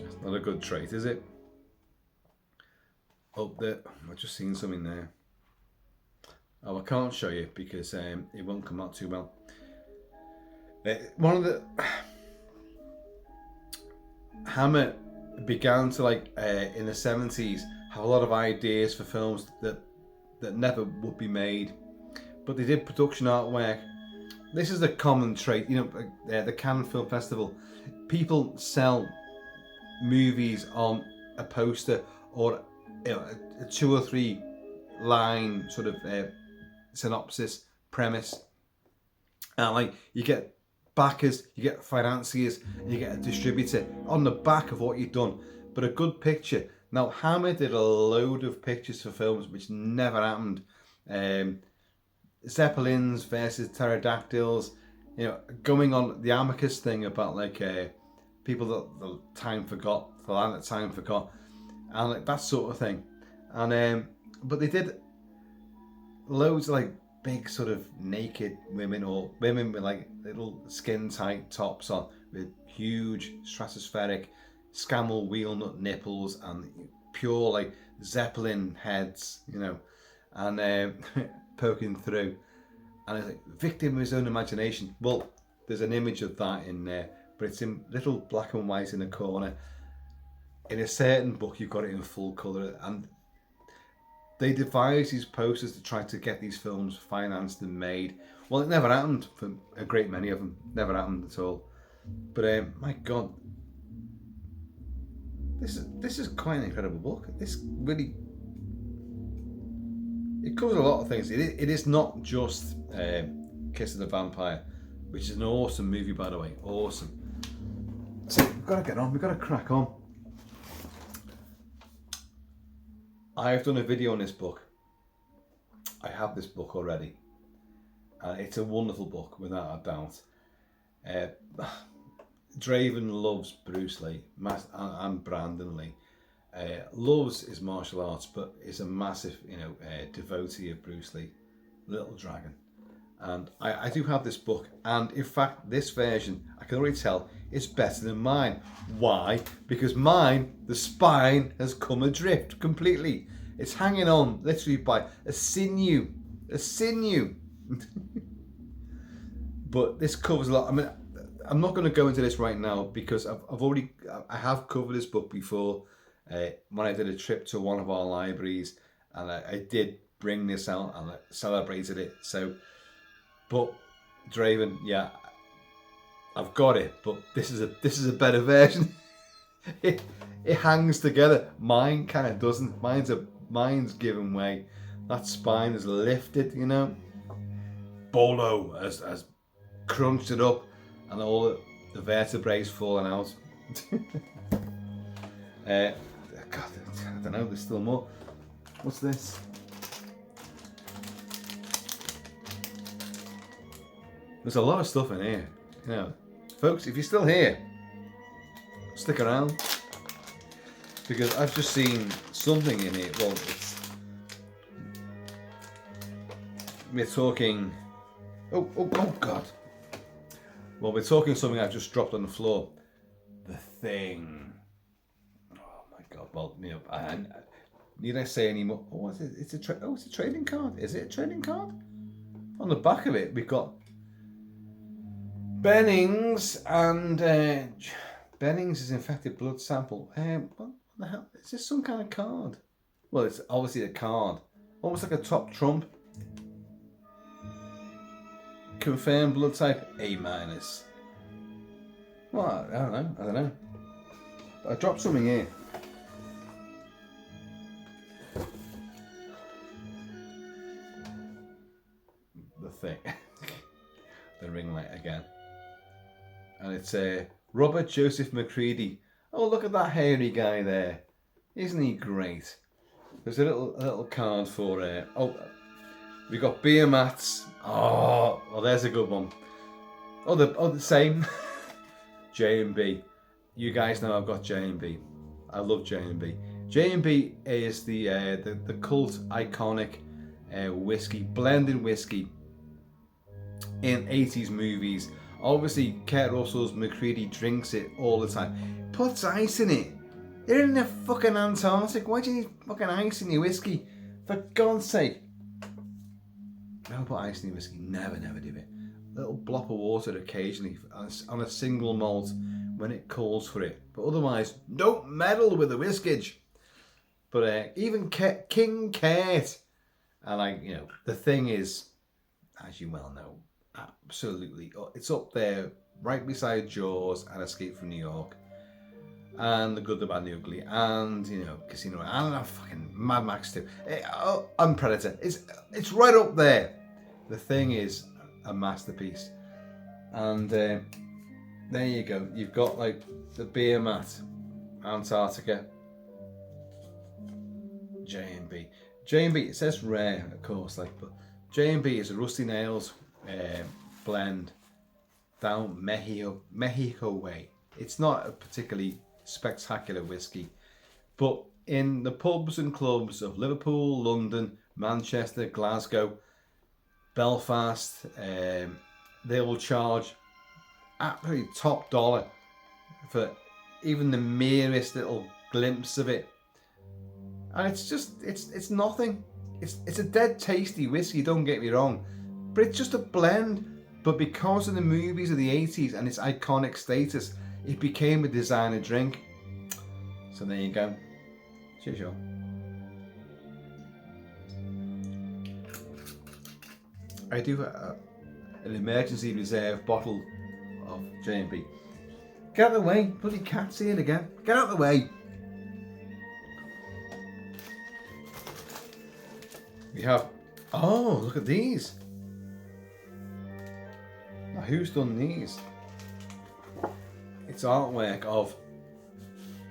That's not a good trait, is it? Up there, I've just seen something there. Oh, I can't show you because it won't come out too well. One of the Hammer began to in the 70s have a lot of ideas for films that never would be made, but they did production artwork. This is a common trait, you know. The Cannes Film Festival, people sell movies on a poster or a 2 or 3 line sort of synopsis premise, and you get backers, you get financiers, and you get a distributor on the back of what you've done. But a good picture. Now, Hammer did a load of pictures for films which never happened. Zeppelins versus pterodactyls, you know, going on the Amicus thing about people that the time forgot, the land that time forgot, and that sort of thing. And but they did loads of big sort of naked women, or women with little skin tight tops on with huge stratospheric scamel wheel nut nipples and pure Zeppelin heads, you know, and poking through, and it's victim of his own imagination. Well, there's an image of that in there, but it's in little black and white in a corner. In a certain book you've got it in full colour, and they devised these posters to try to get these films financed and made. Well, it never happened for a great many of them. Never happened at all. But my God, this is quite an incredible book. This really, it covers a lot of things. It is not just Kiss of the Vampire, which is an awesome movie, by the way. Awesome. So we've got to get on. We've got to crack on. I've done a video on this book. I have this book already, and it's a wonderful book without a doubt. Draven loves Bruce Lee and Brandon Lee. Loves his martial arts, but is a massive, devotee of Bruce Lee, Little Dragon. And I do have this book, and in fact, this version I can already tell is better than mine. Why? Because mine, the spine has come adrift completely. It's hanging on literally by a sinew. But this covers a lot. I mean, I'm not going to go into this right now because I have covered this book before when I did a trip to one of our libraries, and I did bring this out and I celebrated it. So, but Draven, yeah, I've got it, but this is a better version. It hangs together. Mine kind of doesn't. Mine's given way. That spine is lifted, you know. bolo has crunched it up, and all the vertebrae falling out. God, I don't know. There's still more. What's this? There's a lot of stuff in here. You know, folks, if you're still here, stick around, because I've just seen something in here. Well, we're talking. Oh God. Well, we're talking something I've just dropped on the floor. The Thing. Oh my God. Well, you know, need I say any more? Oh, what is it? It's a trading card. Is it a trading card? On the back of it, we've got Bennings, and Bennings is infected blood sample. What the hell? Is this some kind of card? Well, it's obviously a card. Almost like a top trump. Confirmed blood type A-. Well, I don't know. I dropped something here. The Thing. The ring light again. And it's Robert Joseph McCready. Oh, look at that hairy guy there. Isn't he great? There's a little card for... we got beer mats. Oh, well, there's a good one. Oh, the same. J&B. You guys know I've got J&B. I love J&B. J&B is the cult iconic whiskey, blended whiskey in 80s movies. Obviously, Kurt Russell's McCready drinks it all the time. Puts ice in it. You're in the fucking Antarctic. Why do you need fucking ice in your whiskey? For God's sake. Never put ice in your whiskey. Never do it. A little blop of water occasionally on a single malt when it calls for it. But otherwise, don't meddle with the whiskage. But even King Kurt, and the Thing is, as you well know, absolutely, it's up there right beside Jaws and Escape from New York and The Good, the Bad and the Ugly and Casino and fucking Mad Max 2 and Predator. It's right up there. The Thing is a masterpiece. And there you go, you've got like the beer mat, Antarctica, J&B. J&B, it says rare, of course, but J&B is a Rusty Nails blend down Mexico way. It's not a particularly spectacular whiskey, but in the pubs and clubs of Liverpool, London, Manchester, Glasgow, Belfast, they will charge absolutely top dollar for even the merest little glimpse of it. And it's nothing. It's a dead tasty whiskey, don't get me wrong, but it's just a blend. But because of the movies of the 80s and its iconic status, it became a designer drink. So there you go. Cheers, y'all. I do an emergency reserve bottle of J&B. Get out of the way. Bloody cat's here again. Get out of the way. We have... Oh, look at these. Now, who's done these? It's artwork of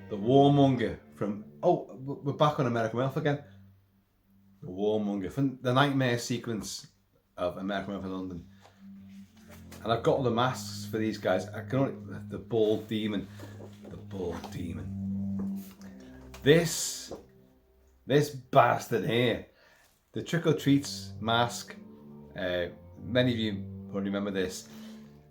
the Warmonger from... Oh, we're back on American Werewolf again. The Warmonger from the nightmare sequence of American Werewolf in London. And I've got all the masks for these guys. I can only... The Bald Demon. The Bald Demon. This bastard here. The Trick or Treats mask. Many of you probably remember this.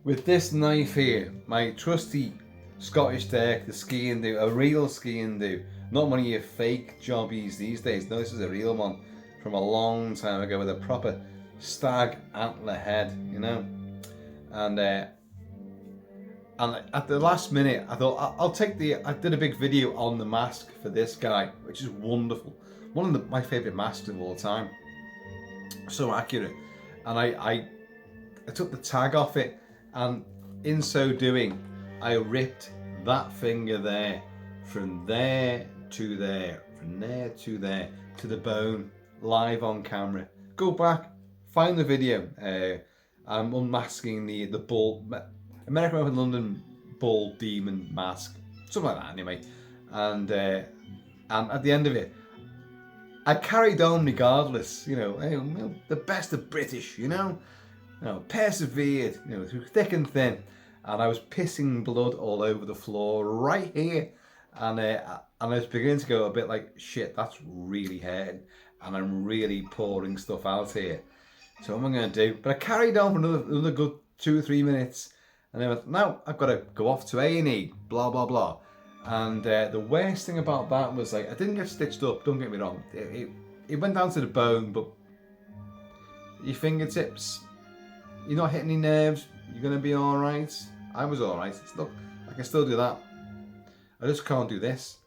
With this knife here, my trusty Scottish Dirk, the skiing do, a real skiing do. Not one of your fake jobbies these days. No, this is a real one from a long time ago with a proper stag antler head, And at the last minute, I thought I'll take I did a big video on the mask for this guy, which is wonderful. One of my favourite masks of all time. So accurate. And I took the tag off it, and in so doing, I ripped that finger there, from there to there, from there to there, to the bone, live on camera. Go back, find the video. I'm unmasking the bull, American Open London bull demon mask, something like that anyway. And at the end of it, I carried on regardless, the best of British, persevered, through thick and thin. And I was pissing blood all over the floor right here. And I was beginning to go a bit like, shit, that's really hurting. And I'm really pouring stuff out here. So what am I going to do? But I carried on for another good 2 or 3 minutes. And then I went, no, I've got to go off to A&E, blah, blah, blah. And the worst thing about that was, like, I didn't get stitched up, don't get me wrong. It went down to the bone, but your fingertips, you're not hitting any nerves, you're going to be all right. I was all right. Look, I can still do that. I just can't do this.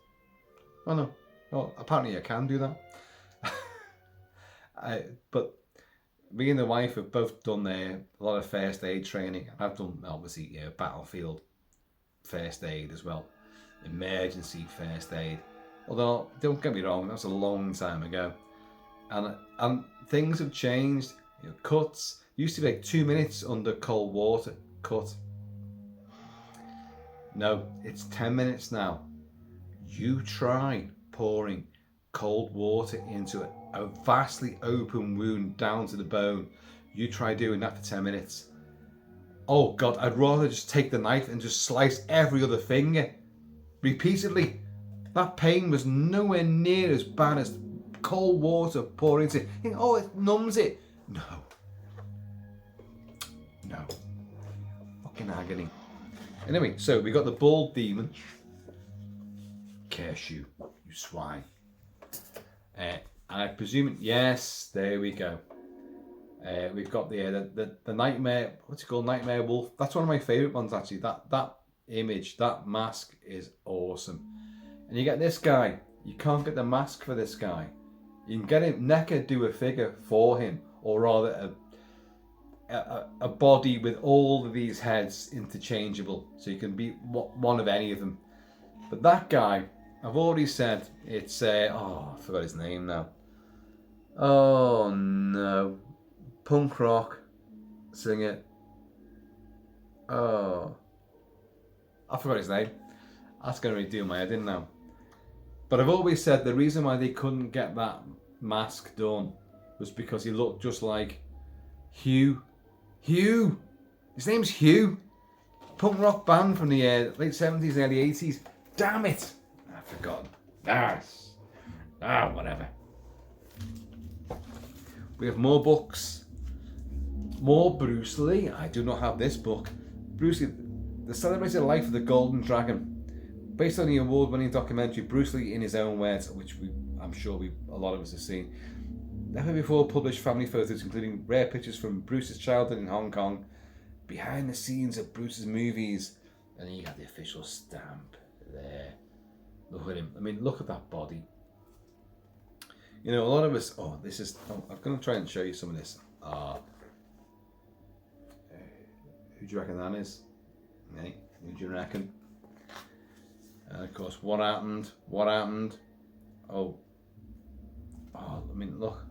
Oh no. Well, apparently I can do that. But me and the wife have both done a lot of first aid training. I've done, obviously, battlefield first aid as well. Emergency first aid. Although, don't get me wrong, that was a long time ago. And things have changed. Cuts used to be like 2 minutes under cold water. Cut. No, it's 10 minutes now. You try pouring cold water into a vastly open wound down to the bone. You try doing that for 10 minutes. Oh God, I'd rather just take the knife and just slice every other finger repeatedly. That pain was nowhere near as bad as cold water poured into it. Oh, it numbs it. No. Fucking agony. Anyway, so we got the bald demon. Curse you, you swine. I presume, yes, there we go. We've got the nightmare, what's it called, Nightmare Wolf. That's one of my favourite ones, actually. That image, that mask is awesome. And you get this guy. You can't get the mask for this guy. You can get him, NECA do a figure for him, or rather a body with all of these heads interchangeable, so you can be one of any of them. But that guy, I've already said, it's I forgot his name now. Oh no, punk rock singer. Oh, I forgot his name. That's gonna really do my head in now. But I've always said the reason why they couldn't get that mask done was because he looked just like Hugh. His name's Hugh. Punk rock band from the late 70s, early 80s. Damn it! I've forgotten. Whatever. We have more books. More Bruce Lee. I do not have this book. Bruce Lee, The Celebrated Life of the Golden Dragon. Based on the award-winning documentary Bruce Lee in His Own Words, which I'm sure a lot of us have seen. Never before published family photos, including rare pictures from Bruce's childhood in Hong Kong, behind the scenes of Bruce's movies, and then you got the official stamp there. Look at him. I mean, look at that body. A lot of us. I'm going to try and show you some of this. Who do you reckon that is? Hey, who do you reckon? And of course, what happened? Oh, I mean, look.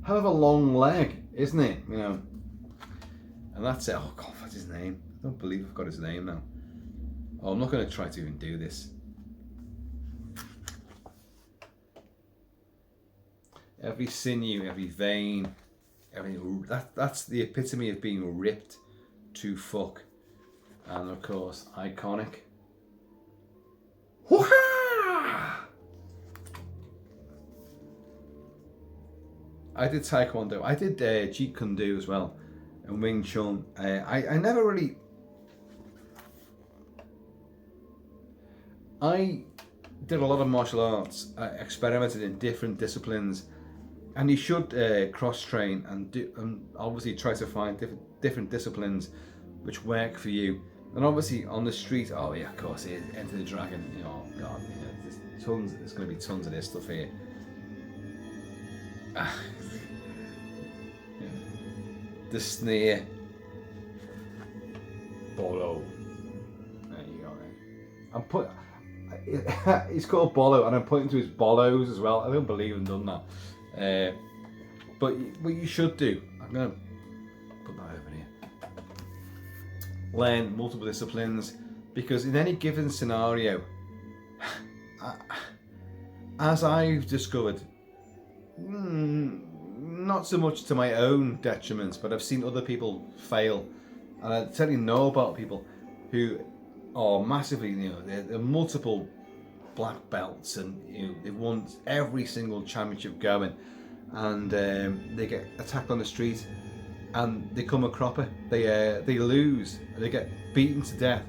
Hell of a long leg, isn't it? And that's it. Oh God, what's his name? I don't believe I've got his name now. Oh, I'm not going to try to even do this. Every sinew, every vein, that's the epitome of being ripped to fuck. And of course, iconic. I did Taekwondo. I did Jeet Kune Do as well, and Wing Chun. I never really. I did a lot of martial arts. I experimented in different disciplines, and you should cross train and obviously try to find different disciplines which work for you. And obviously on the street, oh yeah, of course, Enter the Dragon. Oh God, there's going to be tons of this stuff here. The sneer. Bolo. There you go, mate. He's called Bolo, and I'm pointing to his bolos as well. I don't believe I've done that. But what you should do, I'm going to put that over here. Learn multiple disciplines, because in any given scenario, as I've discovered, not so much to my own detriment, but I've seen other people fail, and I certainly know about people who are massively, they're multiple black belts, and they've won every single championship going, and they get attacked on the street, and they come a cropper. They lose, and they get beaten to death,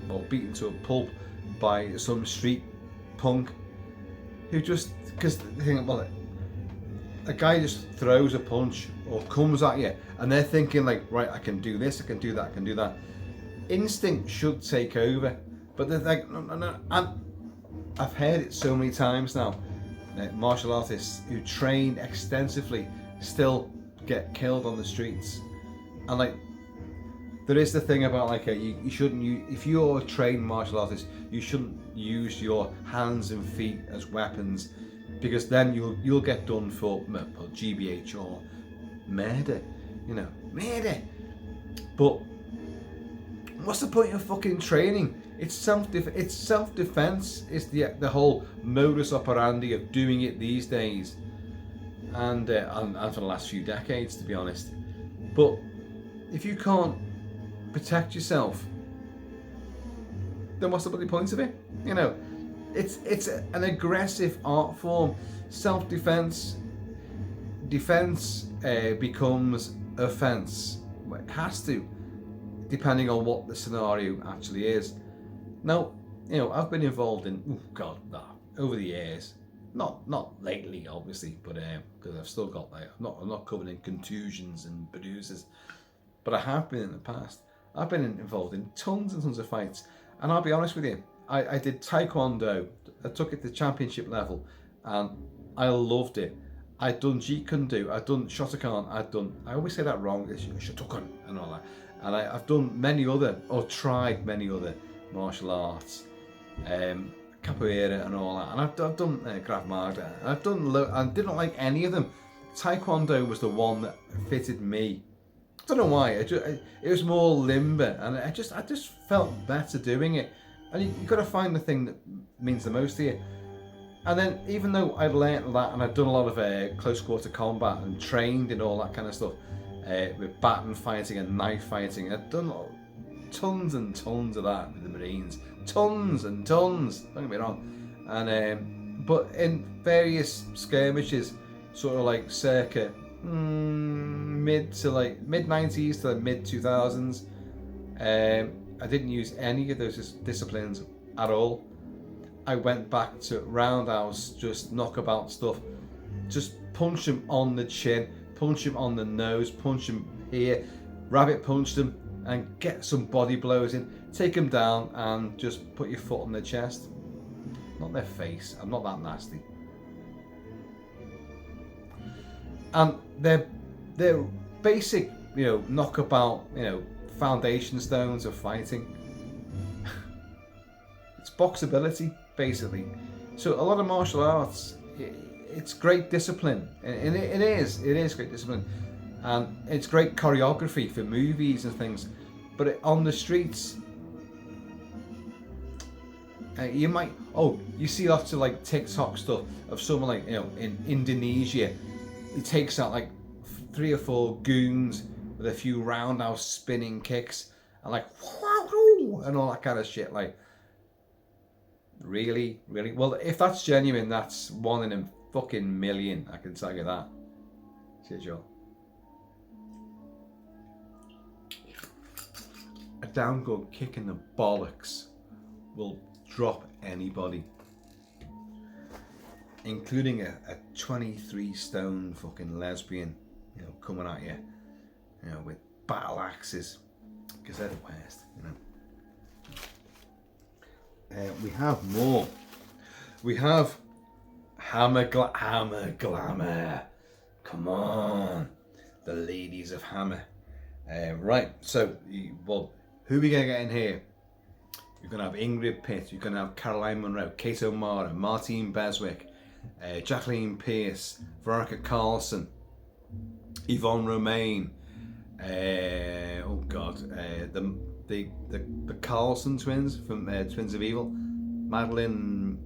or beaten to a pulp by some street punk who just, because they think, well, a guy just throws a punch or comes at you, and they're thinking like, right, I can do this, I can do that, I can do that. Instinct should take over, but they're like, no. And I've heard it so many times now. Martial artists who train extensively still get killed on the streets, and like, there is the thing about like you shouldn't use, if you're a trained martial artist, you shouldn't use your hands and feet as weapons, because then you'll get done for GBH or murder, murder. But what's the point of fucking training? It's self-defense. It's the whole modus operandi of doing it these days, and for the last few decades, to be honest. But if you can't protect yourself, then what's the bloody point of it? It's an aggressive art form. Self-defense, defense becomes offense. It has to, depending on what the scenario actually is. Now, I've been involved in, over the years, not lately, obviously, but because I've still got I'm not covered in contusions and bruises, but I have been in the past. I've been involved in tons and tons of fights, and I'll be honest with you, I did Taekwondo. I took it to championship level, and I loved it. I'd done Jeet Kune Do, I'd done Shotokan, I always say that wrong, it's Shotokan and all that. And I've done tried many other martial arts, capoeira and all that. And I've done Krav Maga. I didn't like any of them. Taekwondo was the one that fitted me. I don't know why. It was more limber, and I just felt better doing it. And you've got to find the thing that means the most to you. And then, even though I'd learnt that, and I'd done a lot of close quarter combat and trained in all that kind of stuff, with baton fighting and knife fighting, I'd done tons and tons of that with the Marines. Tons and tons, don't get me wrong. And but in various skirmishes, sort of like circa mid 90s to mid 2000s, I didn't use any of those disciplines at all. I went back to roundhouse, just knockabout stuff, just punch them on the chin, punch him on the nose, punch him here, rabbit punch them, and get some body blows in, take them down, and just put your foot on their chest. Not their face, I'm not that nasty. And they're basic, knockabout, foundation stones of fighting. It's boxability, basically. So a lot of martial arts, it's great discipline, and it is great discipline, and it's great choreography for movies and things. But on the streets, you see lots of like TikTok stuff of someone like in Indonesia, he takes out like 3 or 4 goons with a few roundhouse spinning kicks and like and all that kind of shit. Like, really? Well, if that's genuine, that's 1 in a fucking million, I can tell you that. Cheers, Joe. A down good kick in the bollocks will drop anybody, including a 23 stone fucking lesbian, coming at you, with battle axes, because they're the worst, we have more. We have hammer glamour. Come on, the ladies of hammer. Right, so, who are we going to get in here? You're going to have Ingrid Pitt, you're going to have Caroline Munro, Kate O'Mara, Martine Beswick, Jacqueline Pierce, Veronica Carlson, Yvonne Romaine, oh god, the Carlson twins from Twins of Evil, Madeline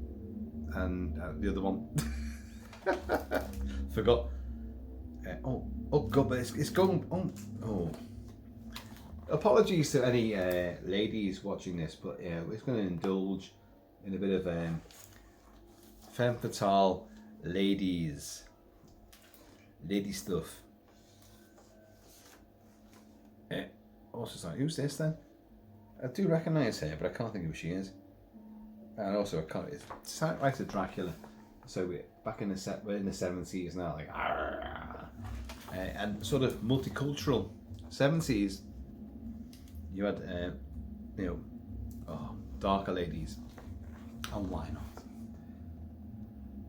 and the other one. Forgot. Oh god, but it's going. Oh. Apologies to any ladies watching this, but yeah, we're going to indulge in a bit of femme fatale lady stuff. Also, sorry, who's this then? I do recognise her, but I can't think of who she is. And also, I can't. It's like a Dracula. So we're back in we're in the 70s now, like, and sort of multicultural 70s. You had, darker ladies. And why not?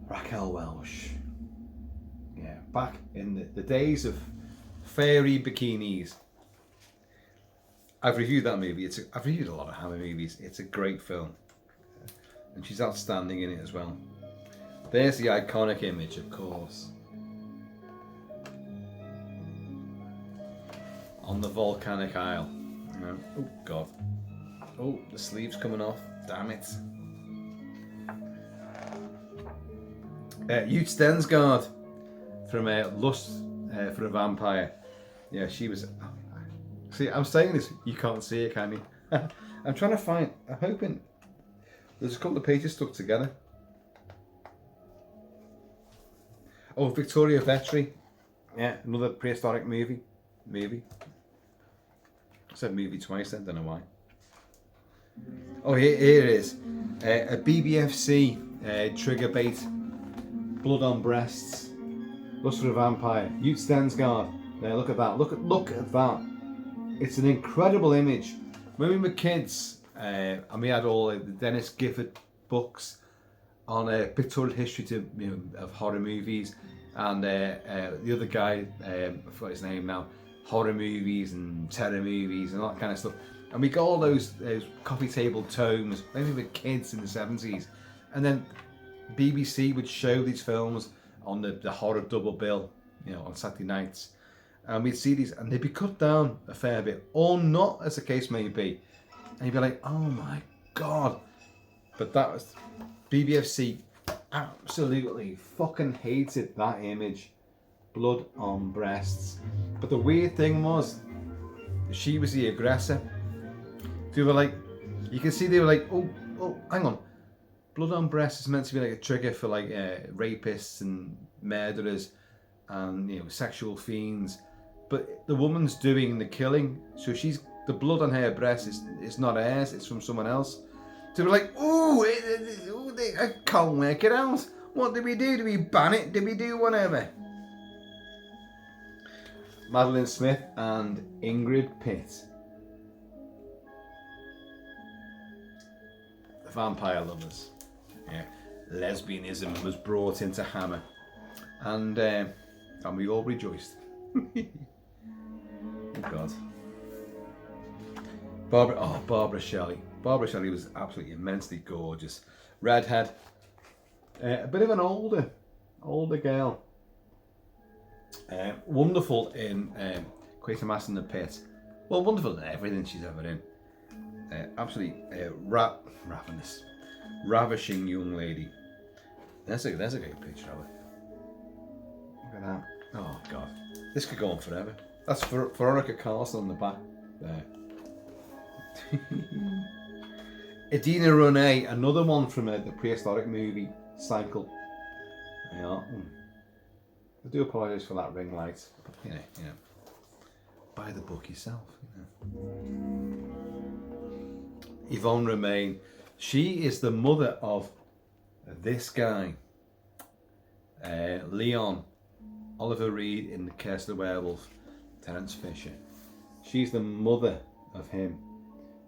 Raquel Welch. Yeah, back in the days of fairy bikinis. I've reviewed that movie. I've reviewed a lot of Hammer movies. It's a great film. And she's outstanding in it as well. There's the iconic image, of course. On the volcanic isle. Oh, God. Oh, the sleeve's coming off. Damn it. Ute Stensgaard from Lust for a Vampire. Yeah, she was... See, I'm saying this, you can't see it, can you? I'm trying to find... I'm hoping... There's a couple of pages stuck together. Oh, Victoria Vetri. Yeah, another prehistoric movie. Maybe. I said movie twice then, don't know why. Oh, here it is. A BBFC trigger bait. Blood on breasts. Lust for a Vampire. Ute Stensgaard. Yeah, look at that. Look at that. It's an incredible image. When we were kids, and we had all the Dennis Gifford books on pictorial history of horror movies, and the other guy, I forgot his name now, horror movies and terror movies and all that kind of stuff. And we got all those coffee table tomes when we were kids in the 70s. And then BBC would show these films on the horror double bill, on Saturday nights. And we'd see these, and they'd be cut down a fair bit, or not, as the case may be. And you'd be like, oh my God. But that was, BBFC absolutely fucking hated that image. Blood on breasts. But the weird thing was, she was the aggressor. They were like, you can see they were like, oh, hang on. Blood on breasts is meant to be like a trigger for like rapists and murderers and sexual fiends. But the woman's doing the killing, so the blood on her breast is not hers, it's from someone else. So we're like, I can't work it out. What did we do? Did we ban it? Did we do whatever? Madeline Smith and Ingrid Pitt. The vampire lovers. Yeah. Lesbianism was brought into Hammer. And we all rejoiced. Oh God. Barbara Shelley. Barbara Shelley was absolutely immensely gorgeous. Redhead. A bit of an older girl. Wonderful in Quatermass in the Pit. Well, wonderful in everything she's ever in. Absolutely ravenous. Ravishing young lady. There's a great picture of her. Look at that. Oh God. This could go on forever. That's Veronica Carlson on the back there. Edina Ronay, another one from the prehistoric movie cycle. Yeah. I do apologise for that ring light, but buy the book yourself. Yvonne Romaine, she is the mother of this guy, Leon, Oliver Reed in The Curse of the Werewolf, Terence Fisher. She's the mother of him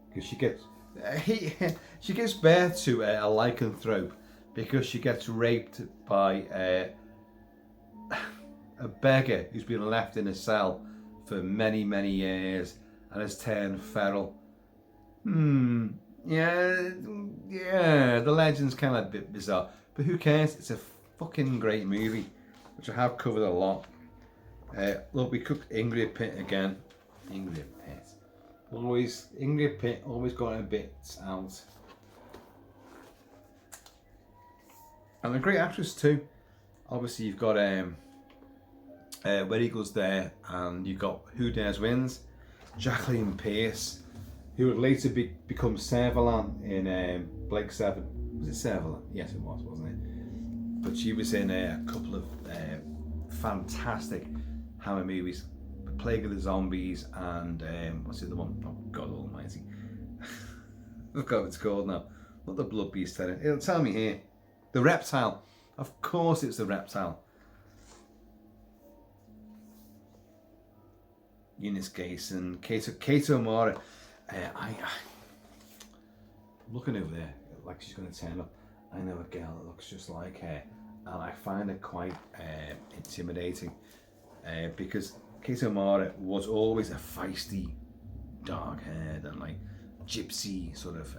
because she gives birth to a lycanthrope because she gets raped by a beggar who's been left in a cell for many years and has turned feral. Yeah, the legend's kind of a bit bizarre, but who cares? fucking great movie, which I have covered a lot. Look, we cooked Ingrid Pitt again. Ingrid Pitt. Ingrid Pitt always got her bits out. And a great actress too. Obviously you've got Werewolves there, and you've got Who Dares Wins, Jacqueline Pearce, who would later become Servalan in Blake Seven. Was it Servalan? Yes, it was, wasn't it? But she was in a couple of fantastic Hammer movies, Plague of the Zombies, and what's the other one? Oh God Almighty, I forgot what it's called now. Not the Blood Beast. It'll tell me here. The Reptile. Of course, it's The Reptile. Eunice Gayson, Kato Mora. I'm looking over there like she's going to turn up. I know a girl that looks just like her, and I find it quite intimidating because Kato Mora was always a feisty, dark-haired and like gypsy sort of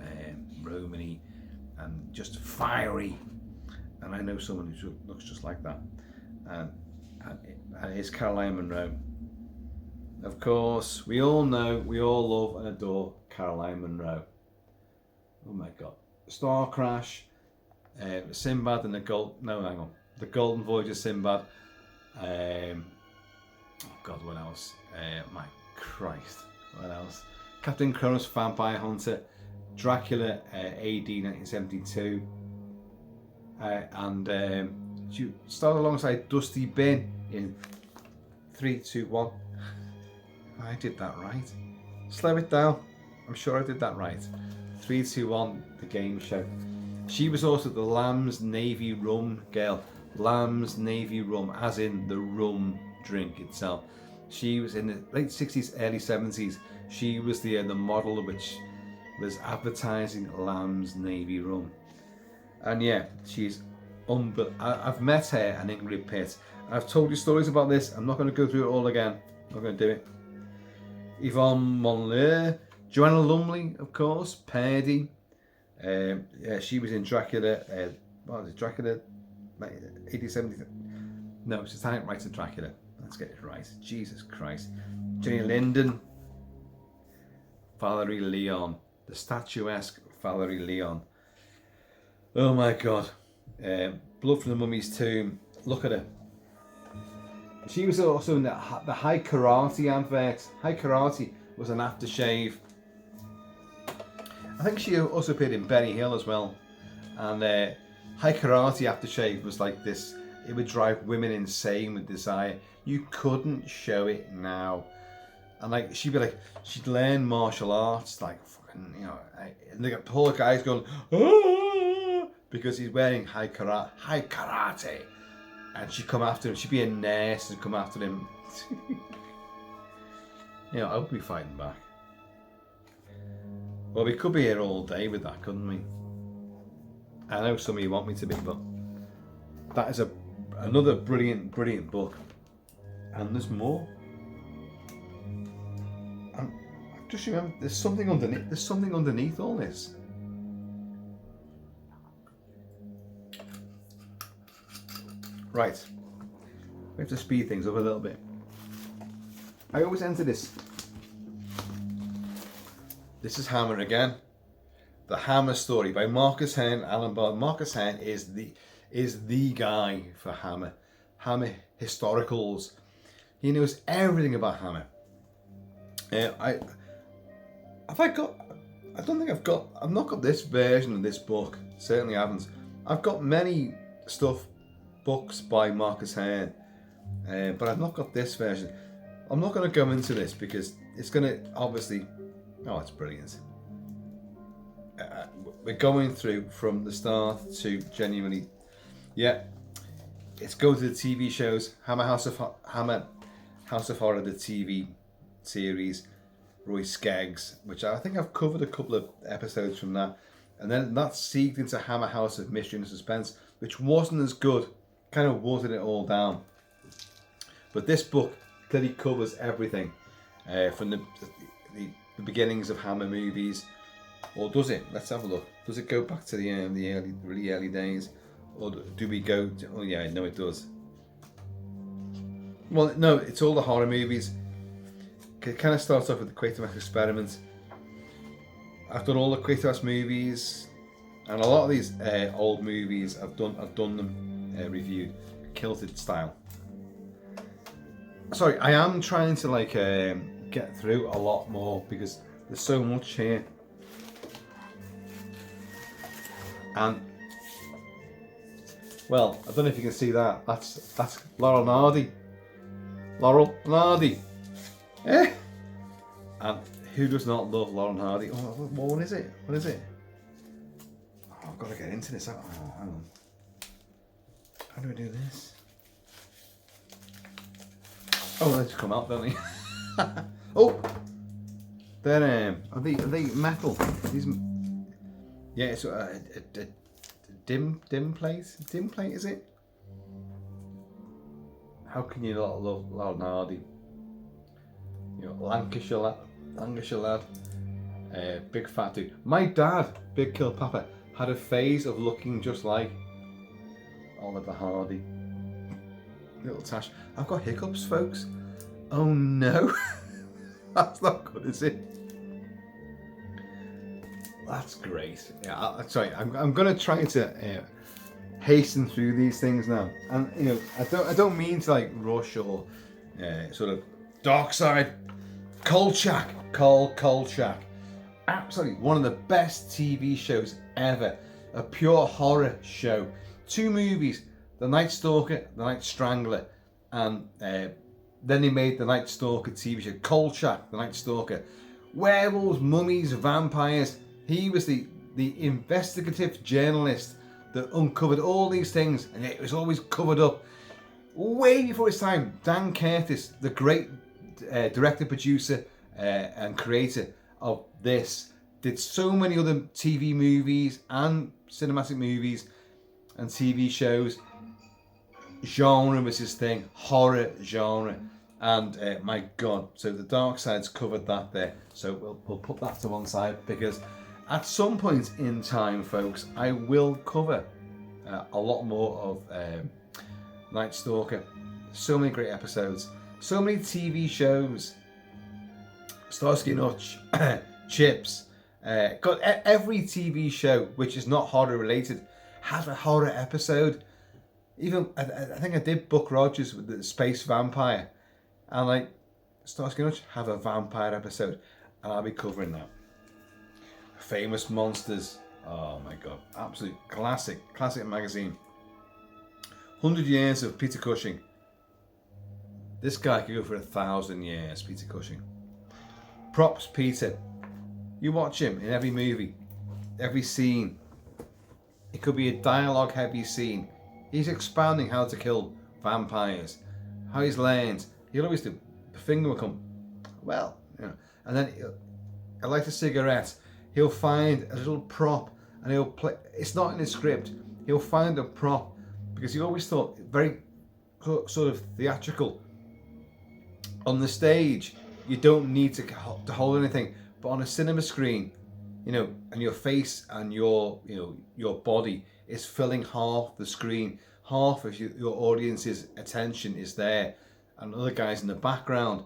Romany and just fiery. And I know someone who looks just like that, and it's Caroline Munro. Of course, we all know, we all love and adore Caroline Munro. Oh my God. Star Crash, Sinbad and the Golden Voyage of Sinbad. Oh God, what else? My Christ, what else? Captain Kronos, Vampire Hunter, Dracula, AD 1972. And she started alongside Dusty Bin in 3, 2, 1. I did that right. Slow it down. I'm sure I did that right. 3, 2, 1, the game show. She was also the Lamb's Navy Rum girl. Lamb's Navy Rum, as in the rum drink itself. She was in the late 60s, early 70s. She was the model which was advertising Lamb's Navy Rum. And yeah, she's I've met her and Ingrid Pitt. I've told you stories about this. I'm not going to go through it all again. I'm not going to do it. Yvonne Monleur, Joanna Lumley, of course, Purdy. Yeah, she was in Dracula. What was it? Dracula 1870. No, it's the typewriter Dracula. Let's get it right. Jesus Christ. Jenny Linden, Valerie Leon, the statuesque Valerie Leon. Oh my God. Blood from the Mummy's Tomb. Look at her. She was also in the High Karate advert. High Karate was an aftershave. I think she also appeared in Benny Hill as well. And High Karate aftershave was like this. It would drive women insane with desire. You couldn't show it now. And like she'd learn martial arts, like fucking, you know. And the poor guy's going, ah, because he's wearing high karate. And she'd come after him. She'd be a nurse and come after him. You know, I would be fighting back. Well, we could be here all day with that, couldn't we? I know some of you want me to be, but that is another brilliant book. And there's more. I just remember there's something underneath. There's something underneath all this. Right, we have to speed things up a little bit. I always enter this. This is Hammer again. The Hammer story by Marcus Hearn, Alan Bard. Marcus Hearn is the guy for Hammer. Hammer historicals. He knows everything about Hammer. I've not got this version of this book. Certainly haven't. I've got many books by Marcus Hearn, but I've not got this version. I'm not going to go into this because it's going to obviously. Oh, it's brilliant. We're going through from the start to genuinely, yeah. It's go to the TV shows. Hammer House of Horror, the TV series. Roy Skeggs, which I think I've covered a couple of episodes from that, and then that segued into Hammer House of Mystery and Suspense, which wasn't as good. Kind of watered it all down. But this book clearly covers everything from the beginnings of Hammer movies, or does it? Let's have a look. Does it go back to the really early days? Or do we go to, oh yeah, no it does. Well, no, it's all the horror movies. It kind of starts off with the Quatermass Experiment. I've done all the Quatermass movies, and a lot of these old movies I've done them reviewed, kilted style. Sorry, I am trying to like get through a lot more because there's so much here. And well, I don't know if you can see that. That's Laurel Nardi. Laurel Nardi. Eh? And who does not love Laurel Hardy? Oh, what is it? What is it? Oh, I've got to get into this. Oh, hang on. How do I do this? Oh, they just come out, don't they? Oh, they're are they metal? These, yeah, it's a dim plate. Dim plate, is it? How can you not love Laurel Hardy? You know, Lancashire lad, big fat dude. My dad, Big Kill Papa, had a phase of looking just like Oliver Hardy. Little Tash. I've got hiccups, folks. Oh no. That's not good, is it? That's great. Yeah, sorry, I'm gonna try to hasten through these things now. And you know, I don't mean to like rush or sort of dark side. Kolchak. Absolutely one of the best TV shows ever. A pure horror show. 2 movies, The Night Stalker, The Night Strangler, and then they made the Night Stalker TV show. Kolchak, The Night Stalker. Werewolves, mummies, vampires. He was the investigative journalist that uncovered all these things, and it was always covered up. Way before his time, Dan Curtis, the great director, producer, and creator of this, did so many other TV movies and cinematic movies and TV shows. Genre was his thing, horror genre, and my God, so the Dark Side's covered that there. So we'll put that to one side because at some point in time, folks, I will cover a lot more of Night Stalker. So many great episodes. So many TV shows, Starsky and Hutch, Chips, got every TV show which is not horror related has a horror episode. Even I think I did Buck Rogers with the Space Vampire, and like Starsky and Hutch have a vampire episode, and I'll be covering that. Famous Monsters, oh my God, absolute classic magazine. 100 Years of Peter Cushing. This guy could go for 1,000 years, Peter Cushing. Props Peter. You watch him in every movie, every scene. It could be a dialogue heavy scene. He's expounding how to kill vampires, how he's learned. He'll always do, the finger will come, well, you know, and then he'll light a cigarette. He'll find a little prop and he'll play, it's not in his script. He'll find a prop because he always thought very sort of theatrical. On the stage, you don't need to hold anything, but on a cinema screen, you know, and your face and your body is filling half the screen. Half of your audience's attention is there, and other guys in the background.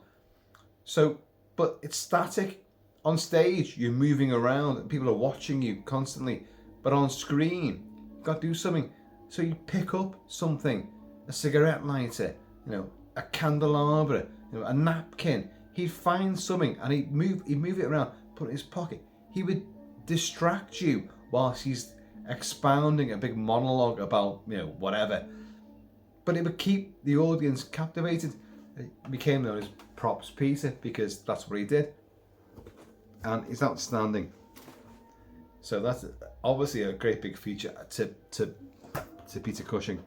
So, but it's static. On stage, you're moving around, and people are watching you constantly. But on screen, you've got to do something. So you pick up something, a cigarette lighter, you know, a candelabra, you know, a napkin. He'd find something and he'd move it around, put it in his pocket. He would distract you whilst he's expounding a big monologue about, you know, whatever. But it would keep the audience captivated. It became known as Props Peter because that's what he did. And it's outstanding. So that's obviously a great big feature to Peter Cushing.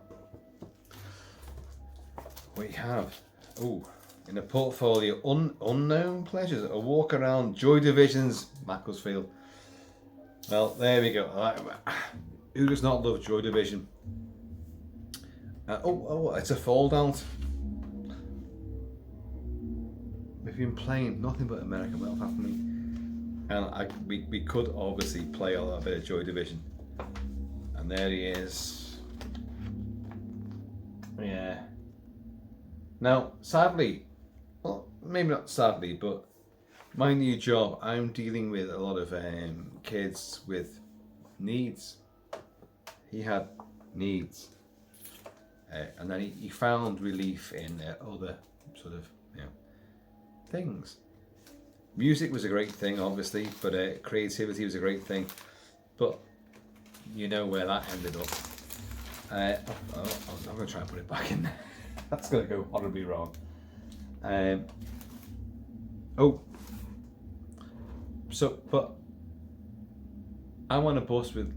We have, in a portfolio, Unknown Pleasures, a walk around Joy Division's Macclesfield. Well, there we go. Who does not love Joy Division? It's a fold out. We've been playing nothing but American Wealth, haven't we? And we could obviously play a little bit of Joy Division. And there he is. Yeah. Now, sadly, well, maybe not sadly, but my new job, I'm dealing with a lot of kids with needs. He had needs, and then he found relief in other sort of things. Music was a great thing, obviously, but creativity was a great thing. But you know where that ended up. I'm going to try and put it back in there. That's going to go horribly wrong. But I'm on a bus with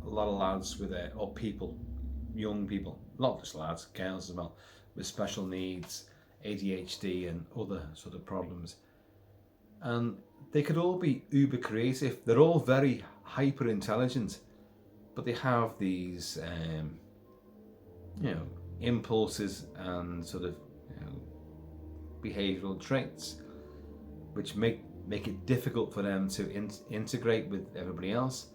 a lot of lads with or people, young people, not just lads, girls as well, with special needs, ADHD and other sort of problems. And they could all be uber creative. They're all very hyper intelligent, but they have these, impulses and sort of, behavioural traits, which make it difficult for them to integrate with everybody else,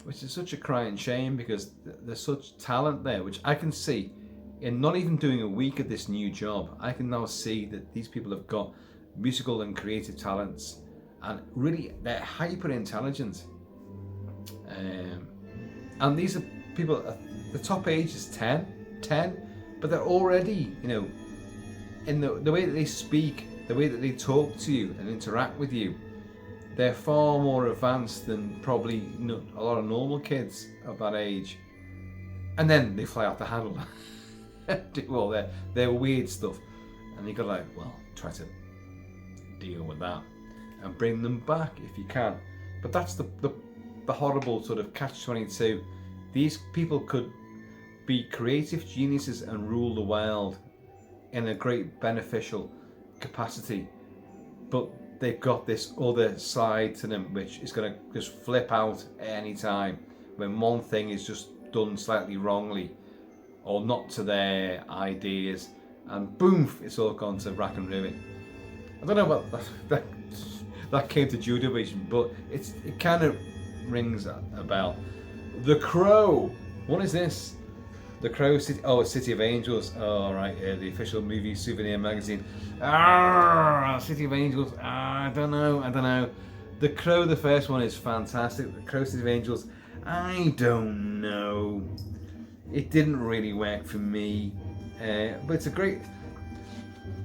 which is such a crying shame because there's such talent there, which I can see in not even doing a week at this new job. I can now see that these people have got musical and creative talents, and really they're hyper intelligent. And these are people, the top age is 10, but they're already, in the way that they speak, the way that they talk to you and interact with you, they're far more advanced than probably a lot of normal kids of that age. And then they fly off the handle, do all their weird stuff, and you got to try to deal with that and bring them back if you can. But that's the horrible sort of catch-22. These people could be creative geniuses and rule the world in a great beneficial capacity, but they've got this other side to them which is going to just flip out at any time when one thing is just done slightly wrongly or not to their ideas, and boom, it's all gone to rack and ruin. I don't know what that came to Judaism, but it kind of rings a bell. The Crow. What is this? The Crow City. Oh, City of Angels. Oh, right. The official movie souvenir magazine. City of Angels. I don't know. The Crow, the first one, is fantastic. The Crow City of Angels. I don't know. It didn't really work for me. But it's a great.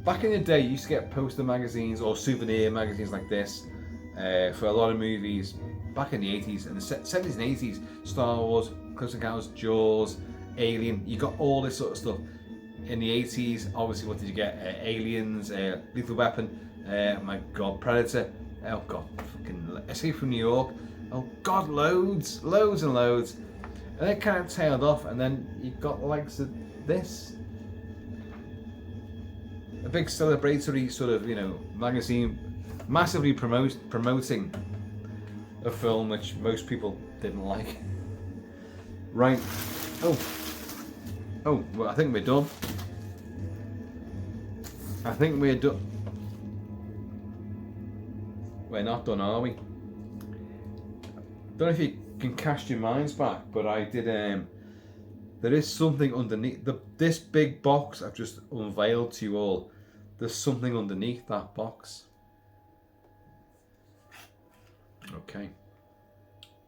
Back in the day, you used to get poster magazines or souvenir magazines like this for a lot of movies. Back in the 80s and the 70s and 80s, Star Wars, Close Encounters, Jaws, Alien, you got all this sort of stuff. In the 80s, obviously, what did you get? Aliens, Lethal Weapon, my God, Predator, oh God, fucking Escape from New York, oh God, loads and loads. And it kind of tailed off, and then you got the likes of this. A big celebratory sort of, magazine, massively promoting a film which most people didn't like. Right. Oh, well, I think we're done. We're not done, are we? Don't know if you can cast your minds back, but I did. There is something underneath this big box I've just unveiled to you all. There's something underneath that box. Okay.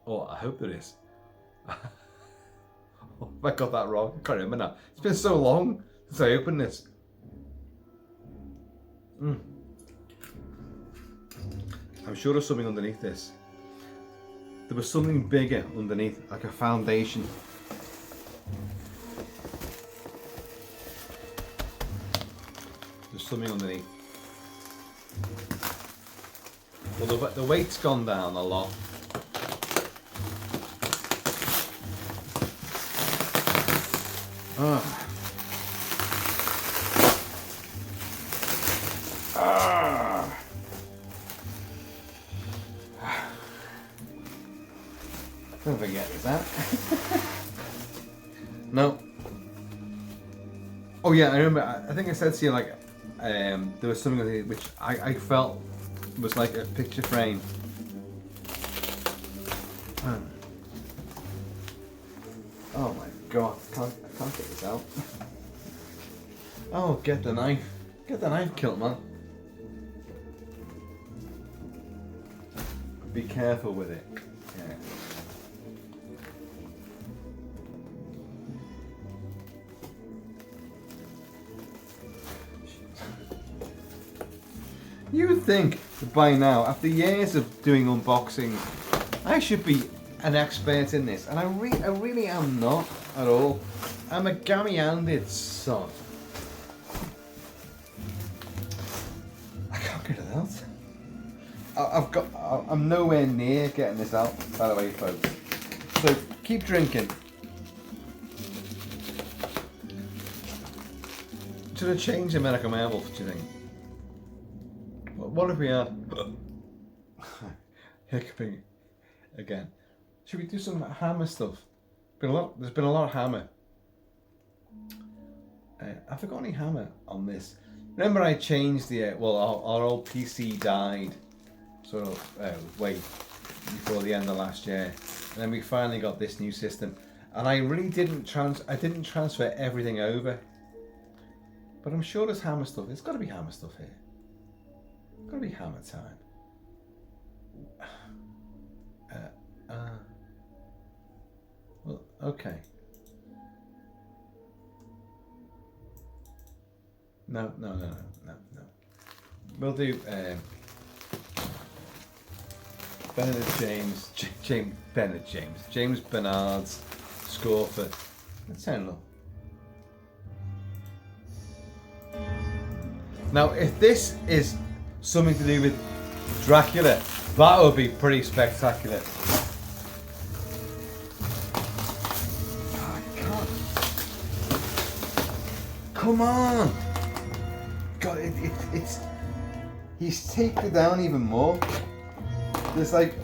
Oh, I hope there is. Oh, I got that wrong. I can't remember now. It's been so long since I opened this. I'm sure there's something underneath this. There was something bigger underneath, like a foundation. There's something underneath. Well, the weight's gone down a lot. Don't forget with that. No. Oh yeah, I remember. I think I said to you there was something which I felt was like a picture frame. Oh my God, I can't get this out. Oh, get the knife. Get the knife, Kilt-Man. Be careful with it. Yeah. You would think that by now, after years of doing unboxings, I should be an expert in this, and I really am not at all. I'm a gammy-handed sod. I can't get it out. I'm nowhere near getting this out, by the way, folks. So keep drinking. Should I change the medical werewolf, do you think? What if we had hiccuping again? Should we do some hammer stuff? There's been a lot of hammer. Have I got any hammer on this? Remember I changed the our old PC died sort of way before the end of last year, and then we finally got this new system, and I really didn't transfer everything over, but I'm sure there's hammer stuff. There's got to be hammer stuff here. Gotta be hammer time. Well, okay. No. We'll do James Bernard's score for. Let's have a look. Now, if this is something to do with Dracula, that would be pretty spectacular. Oh, I can't. Come on! God, it's he's taken it down even more. There's like,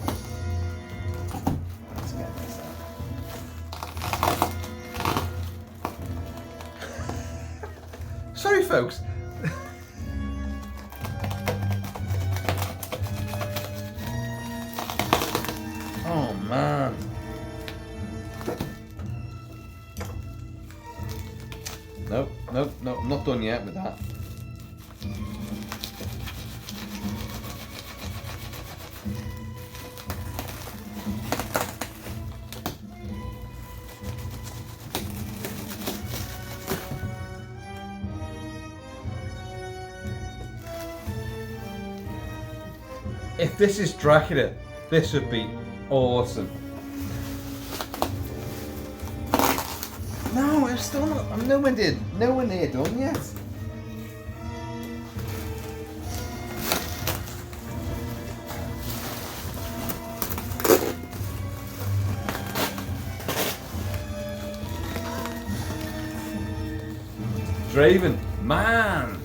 let's get this out. Sorry, folks. Oh man. Nope, I'm not done yet with that. If this is Dracula, this would be awesome. No, I'm still not. I'm nowhere near done yet. Draven, man.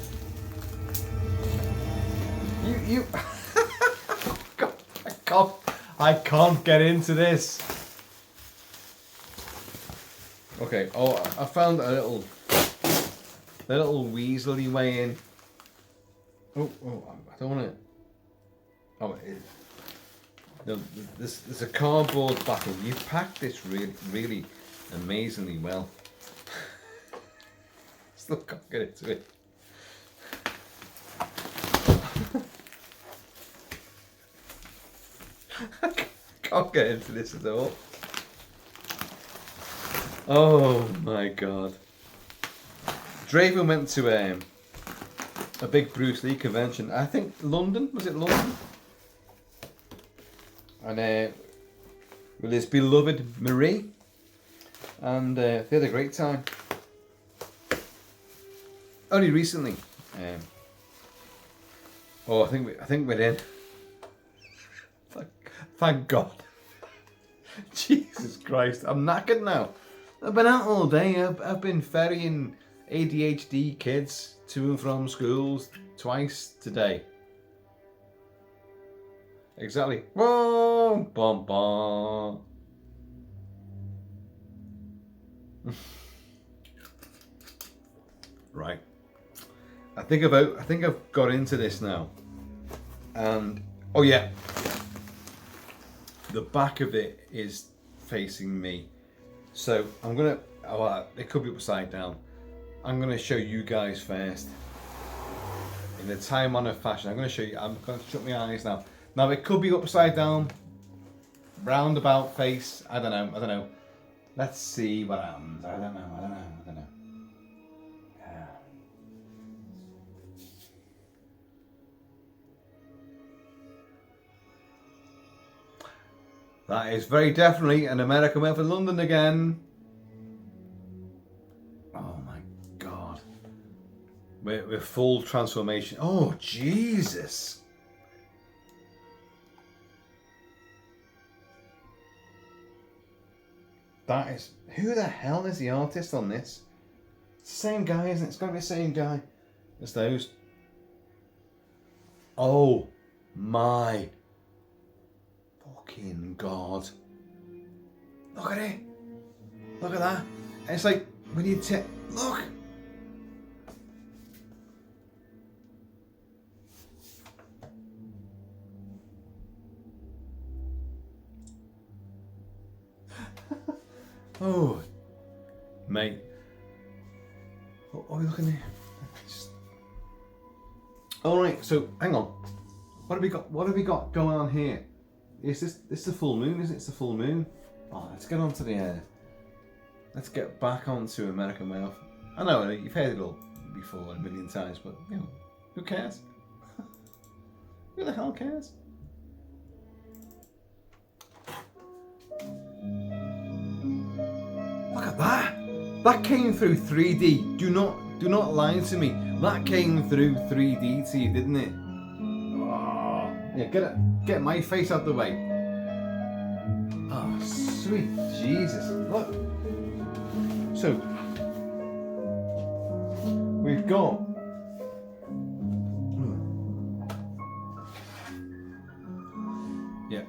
You. God, I can't get into this. Okay. Oh, I found a little weaselly way in. Oh, I don't want to. Oh, no, there's a cardboard bottle. You packed this really amazingly well. Still can't get into it. I can't get into this at all. Oh my god. Draven went to a big Bruce Lee convention. I think London. Was it London? And with his beloved Marie. And they had a great time. Only recently. I think we're in. Thank God. Jesus Christ, I'm knackered now. I've been out all day. I've been ferrying ADHD kids to and from schools twice today. Exactly. Boom, bum, bum. Right. I think I've got into this now. And oh yeah. The back of it is facing me, so I'm gonna. It could be upside down. I'm going to show you guys first. In the time-honored fashion, I'm going to show you. I'm going to shut my eyes now. Now, it could be upside down, roundabout face. I don't know. Let's see what happens. I don't know. That is very definitely an American Werewolf in London again. Oh my God. With full transformation. Oh, Jesus. That is... Who the hell is the artist on this? It's the same guy, isn't it? It's got to be the same guy as those. Oh my fucking God. Look at it. Look at that. And it's like, when you take... Look. Oh, mate. What are we looking at? All right. So hang on. What have we got? What have we got going on here? Is this the full moon? Is it? It's the full moon. Oh, let's get onto the. Let's get back onto American Werewolf. I know you've heard it all before a million times, but you know, who cares? Who the hell cares? Look at that! That came through 3D. Do not lie to me. That came through 3D to you, didn't it? Oh, yeah, get my face out the way. Oh, sweet Jesus! Look. So we've got. Yeah.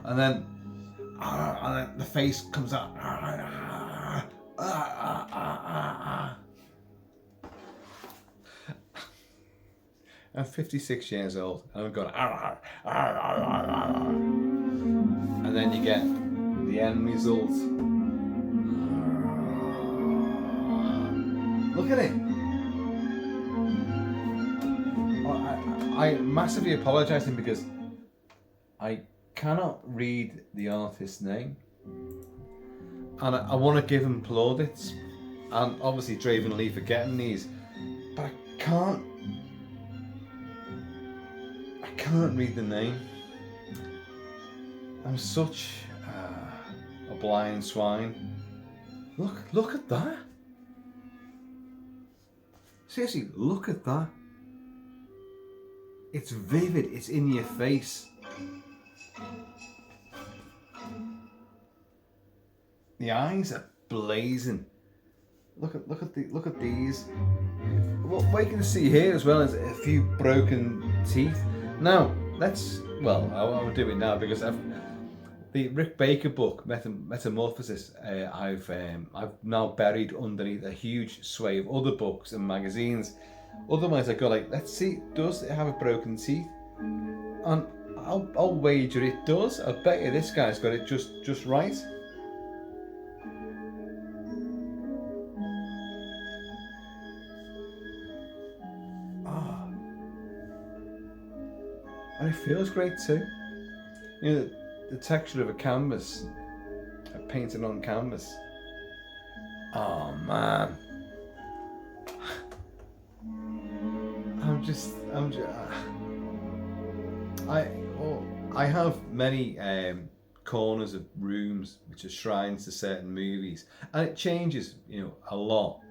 And then the face comes out. I'm 56 years old and I'm going. And then you get the end result. Look at it. I massively apologise to him because I cannot read the artist's name, and I want to give him plaudits, and obviously Draven Lee for getting these, but I can't read the name. I'm such a blind swine. Look at that. Seriously, look at that. It's vivid. It's in your face. The eyes are blazing. Look at these. What you can see here as well is a few broken teeth. Now I'll do it now because the Rick Baker book Metamorphosis. I've now buried underneath a huge sway of other books and magazines. Otherwise, I go like, let's see, does it have a broken teeth? And I'll wager it does. I bet you this guy's got it just right. And it feels great too. You know, the texture of a canvas, a painted on canvas. Oh man. I have many corners of rooms which are shrines to certain movies, and it changes, you know, a lot.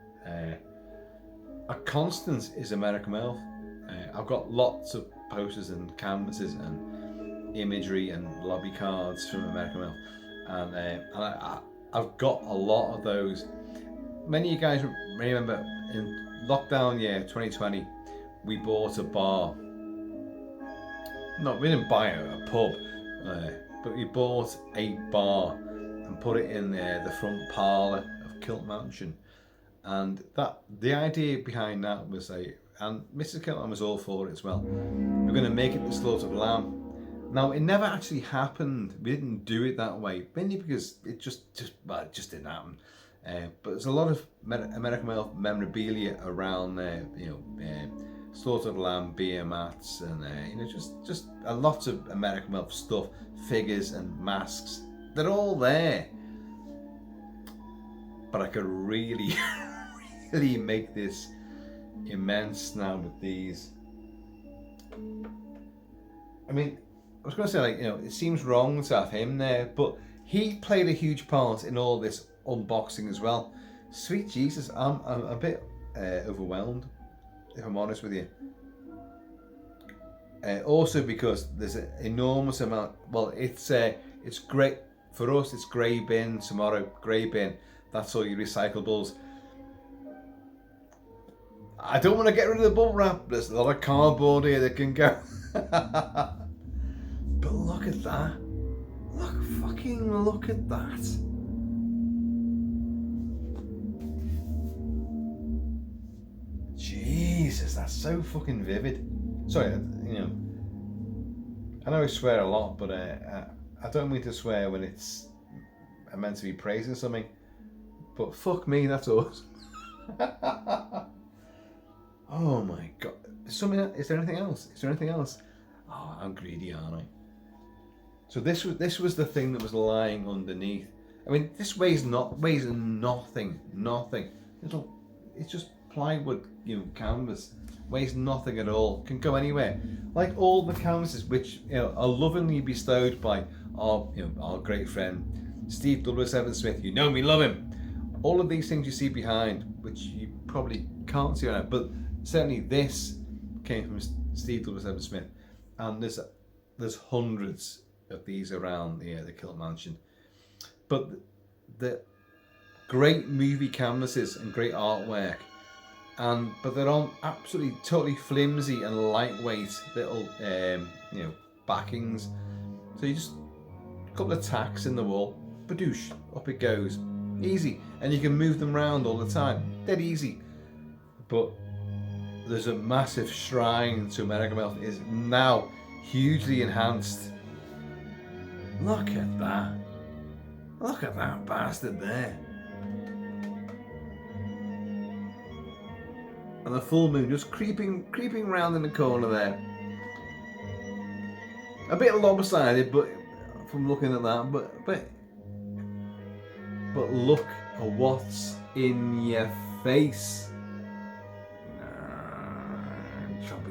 A constant is American Werewolf. I've got lots of posters and canvases and imagery and lobby cards from American Werewolf, and I've got a lot of those. Many of you guys remember in lockdown year 2020, we bought a bar. No, we didn't buy a pub, but we bought a bar and put it in the front parlour of Kilt-Mansion. And the idea behind that was and Mrs. Kilt-Man was all for it as well. We're going to make it the slaughtered lamb. Now it never actually happened. We didn't do it that way, mainly because it just didn't happen. But there's a lot of American Elf memorabilia around there, slaughtered lamb, beer mats, and just a lot of American Elf stuff, figures and masks. They're all there. But I could really, really make this immense now with these. I mean, I was going to say, it seems wrong to have him there, but he played a huge part in all this unboxing as well. Sweet Jesus, I'm a bit overwhelmed, if I'm honest with you. Also because there's an enormous amount. Well, it's great for us. It's grey bin tomorrow. Grey bin. That's all your recyclables. I don't want to get rid of the bubble wrap. There's a lot of cardboard here that can go. But look at that. Look at that. Jesus, that's so fucking vivid. Sorry, I know I swear a lot, but I don't mean to swear when it's meant to be praising something. But fuck me, that's awesome. Oh my god. Is there anything else? Oh, I'm greedy, aren't I? So this was the thing that was lying underneath. I mean, this weighs nothing. It's just plywood, canvas. Weighs nothing at all. Can go anywhere. Like all the canvases, which are lovingly bestowed by our great friend Steve W.7 Smith. You know me, love him. All of these things you see behind, which you probably can't see right now, but certainly this came from Steve W.7 Smith, and there's hundreds of these around the Kilt-Mansion. But the great movie canvases and great artwork, but they're on absolutely totally flimsy and lightweight little backings. So you just a couple of tacks in the wall, badoosh, up it goes. Easy, and you can move them around all the time, dead easy. But there's a massive shrine to American Elf is now hugely enhanced. Look at that bastard there. And the full moon just creeping around in the corner there. A bit lopsided, but from looking at that, but look at what's in your face.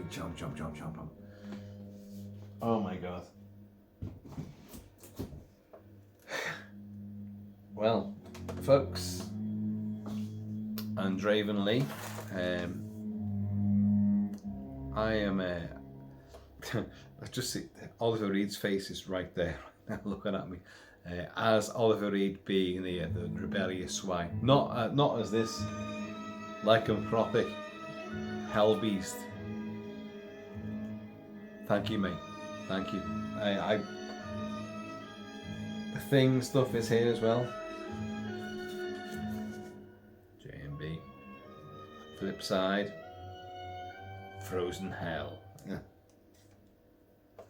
Chomp. Oh my god. Well, folks, and Draven Lee, I am let's just see, Oliver Reed's face is right there looking at me. As Oliver Reed being the rebellious swine, not as this lycanthropic hell beast. Thank you, mate. Thank you. The thing stuff is here as well. JMB. Flip side. Frozen hell. Yeah. I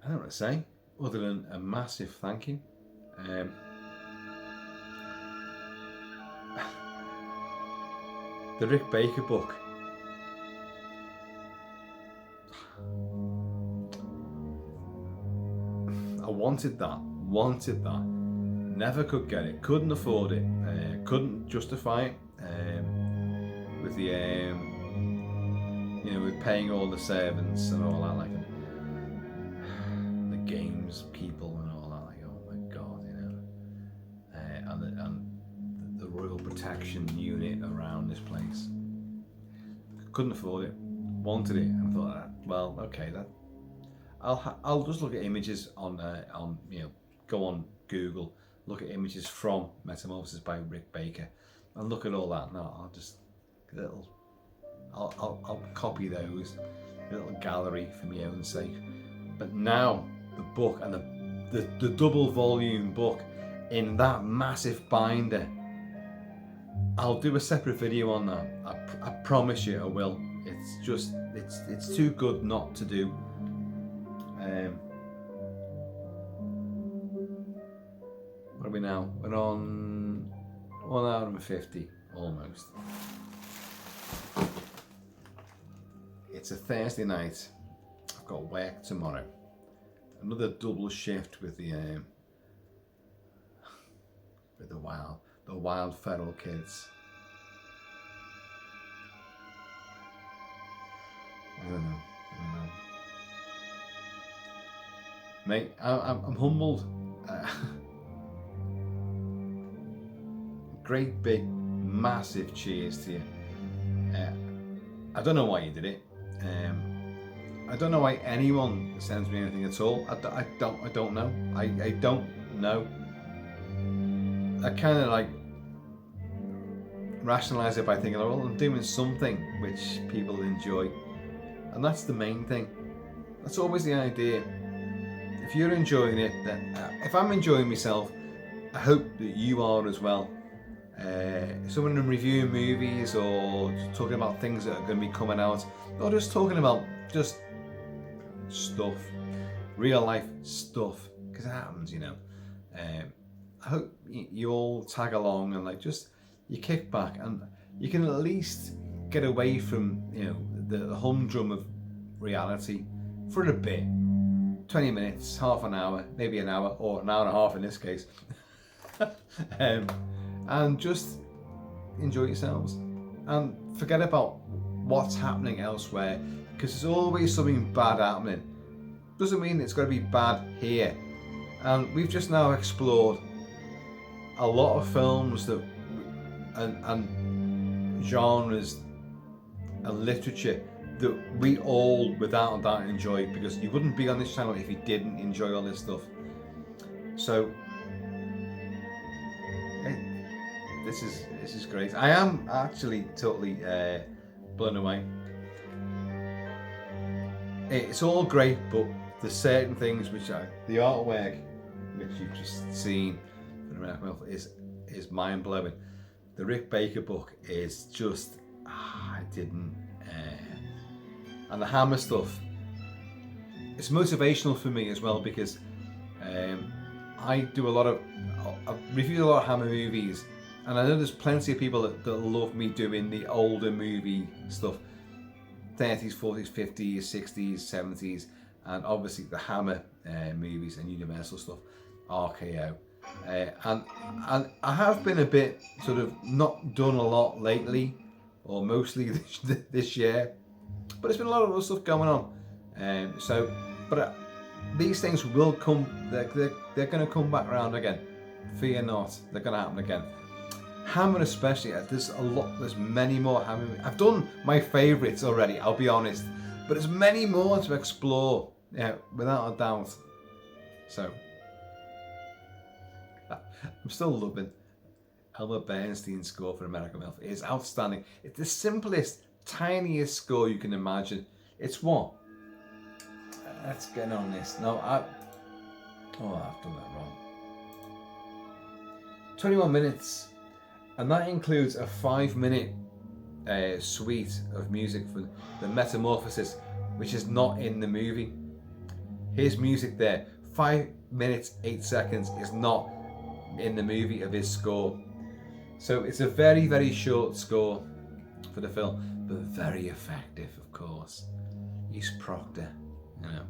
don't know what to say other than a massive thank you. The Rick Baker book. I wanted that. Never could get it. Couldn't afford it. Couldn't justify it. With the with paying all the servants and all that, like the games people and all that, like, oh my god, and the royal protection unit around this place. Couldn't afford it. Wanted it, and thought, well, okay, that I'll just look at images on go on Google, look at images from Metamorphosis by Rick Baker, and look at all that. No, I'll just I'll copy those, a little gallery for my own sake. But now the book and the double volume book in that massive binder, I'll do a separate video on that. I promise you I will. It's just it's too good not to do. What are we now? We're on 1 hour and 50, almost. It's a Thursday night. I've got work tomorrow. Another double shift with the wild feral kids. I don't know. Mate, I'm humbled. Great big, massive cheers to you. I don't know why you did it. I don't know why anyone sends me anything at all. I don't know. I don't know. I kind of like rationalize it by thinking, well, I'm doing something which people enjoy, and that's the main thing. That's always the idea. If you're enjoying it, then if I'm enjoying myself, I hope that you are as well. Someone reviewing movies or talking about things that are going to be coming out, or just talking about just stuff, real life stuff, because it happens, you know. I hope you all tag along and like just you kick back and you can at least get away from, you know, the humdrum of reality for a bit. 20 minutes, half an hour, maybe an hour, or an hour and a half in this case. And just enjoy yourselves and forget about what's happening elsewhere, because there's always something bad happening. Doesn't mean it's going to be bad here. And we've just now explored a lot of films that and genres and literature that we all without a doubt enjoy, because you wouldn't be on this channel if you didn't enjoy all this stuff. So this is great. I am actually totally blown away. It's all great, but there's certain things which the artwork which you've just seen for American Werewolf is mind blowing. The Rick Baker book is just I didn't. And the Hammer stuff, it's motivational for me as well, because I do a lot of, I've reviewed a lot of Hammer movies, and I know there's plenty of people that love me doing the older movie stuff, 30s, 40s, 50s, 60s, 70s, and obviously the Hammer movies and Universal stuff, RKO. And I have been a bit sort of not done a lot lately, or mostly this year. But there's been a lot of other stuff going on, but these things will come. They're going to come back around again. Fear not, they're going to happen again. Hammer especially. There's many more Hammer. I've done my favourites already. I'll be honest, but there's many more to explore. Yeah, without a doubt. So I'm still loving Elmer Bernstein's score for American Werewolf. It's outstanding. It's the simplest, tiniest score you can imagine. It's what? Let's get on this. No, I've done that wrong. 21 minutes, and that includes a 5-minute suite of music for the Metamorphosis, which is not in the movie. His music there, 5 minutes 8 seconds, is not in the movie of his score. So it's a very, very short score for the film, but very effective, of course. East Proctor, you know,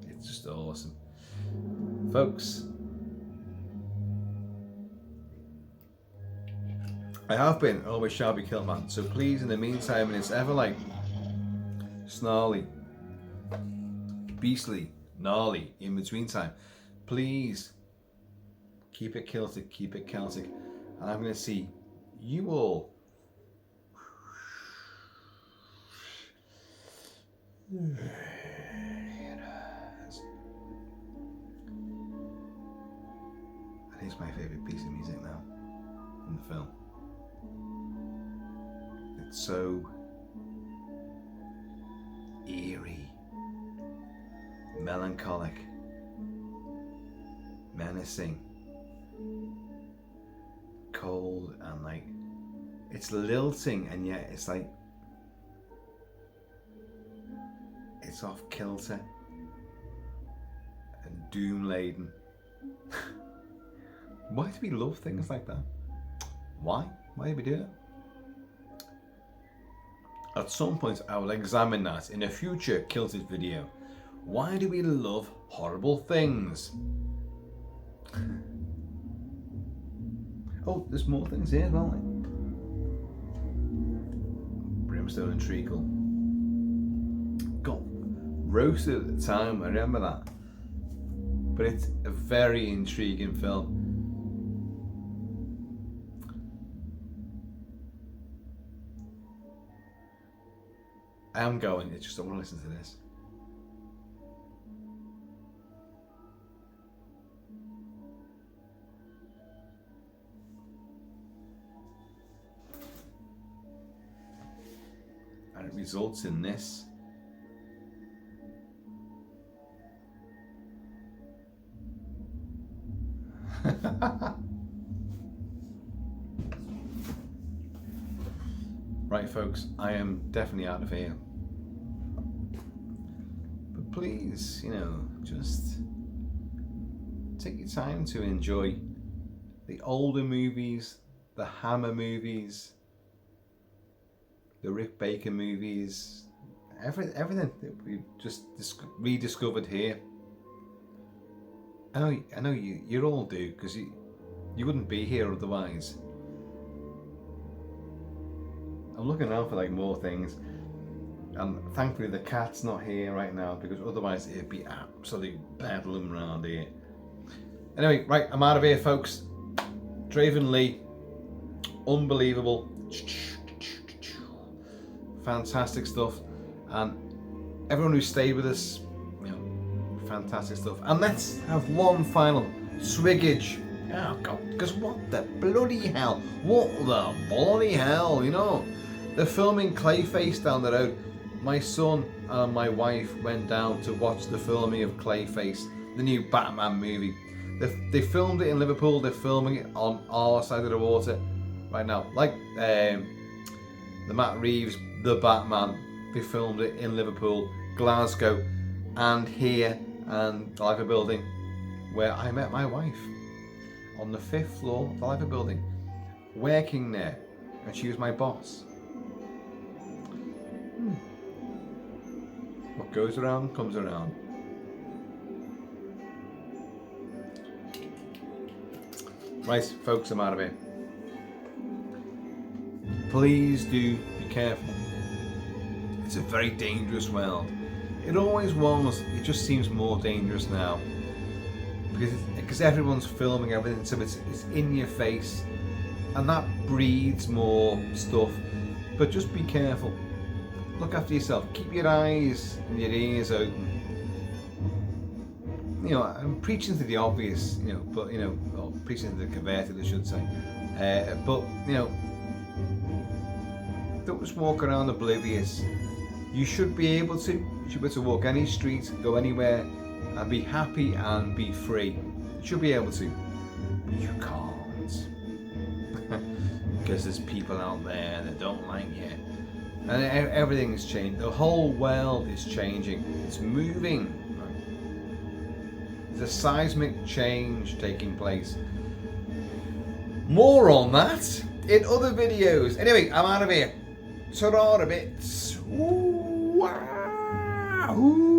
it's just awesome. Folks, I have been, always shall be KILT-MAN, so please, in the meantime, when it's ever like snarly, beastly, gnarly, in between time, please keep it Celtic, keep it Celtic, and I'm going to see you all and it's my favourite piece of music now in the film. It's so eerie, melancholic, menacing, cold, and like it's lilting, and yet it's like it's off kilter and doom laden. Why do we love things like that? Why? Why did we do that? At some point I will examine that in a future Kilted video. Why do we love horrible things? Oh, there's more things here as well. Brimstone and treacle. Got roasted at the time, I remember that. But it's a very intriguing film. I am going, it's just I want to listen to this. And it results in this. Right folks, I am definitely out of here. But please, you know, just take your time to enjoy the older movies, the Hammer movies, the Rick Baker movies, everything that we just rediscovered here. I know you all do, because you wouldn't be here otherwise. I'm looking around for like more things, and thankfully the cat's not here right now, because otherwise it'd be absolute bedlam around here. Anyway, right, I'm out of here folks. Draven Lee, unbelievable, fantastic stuff, and everyone who stayed with us, you know, fantastic stuff. And let's have one final swiggage. Oh God, because what the bloody hell, you know. They're filming Clayface down the road. My son and my wife went down to watch the filming of Clayface, the new Batman movie. They filmed it in Liverpool, they're filming it on our side of the water right now. Like the Matt Reeves, the Batman, they filmed it in Liverpool, Glasgow, and here, and the Lifer building, where I met my wife, on the 5th floor of the Lifer building, working there, and she was my boss. What goes around comes around. Right, folks, I'm out of here. Please do be careful. It's a very dangerous world. It always was. It just seems more dangerous now. Because everyone's filming everything, so it's in your face. And that breeds more stuff. But just be careful. Look after yourself. Keep your eyes and your ears open. You know, I'm preaching to the obvious, you know, but, you know, well, preaching to the converted, I should say. But, you know, don't just walk around oblivious. You should be able to. You should be able to walk any street, go anywhere, and be happy and be free. You should be able to. But you can't. Because there's people out there that don't like you. And everything's changed. The whole world is changing. It's moving. There's a seismic change taking place. More on that in other videos. Anyway, I'm out of here. Ta-ra a bit. Ooh, wow.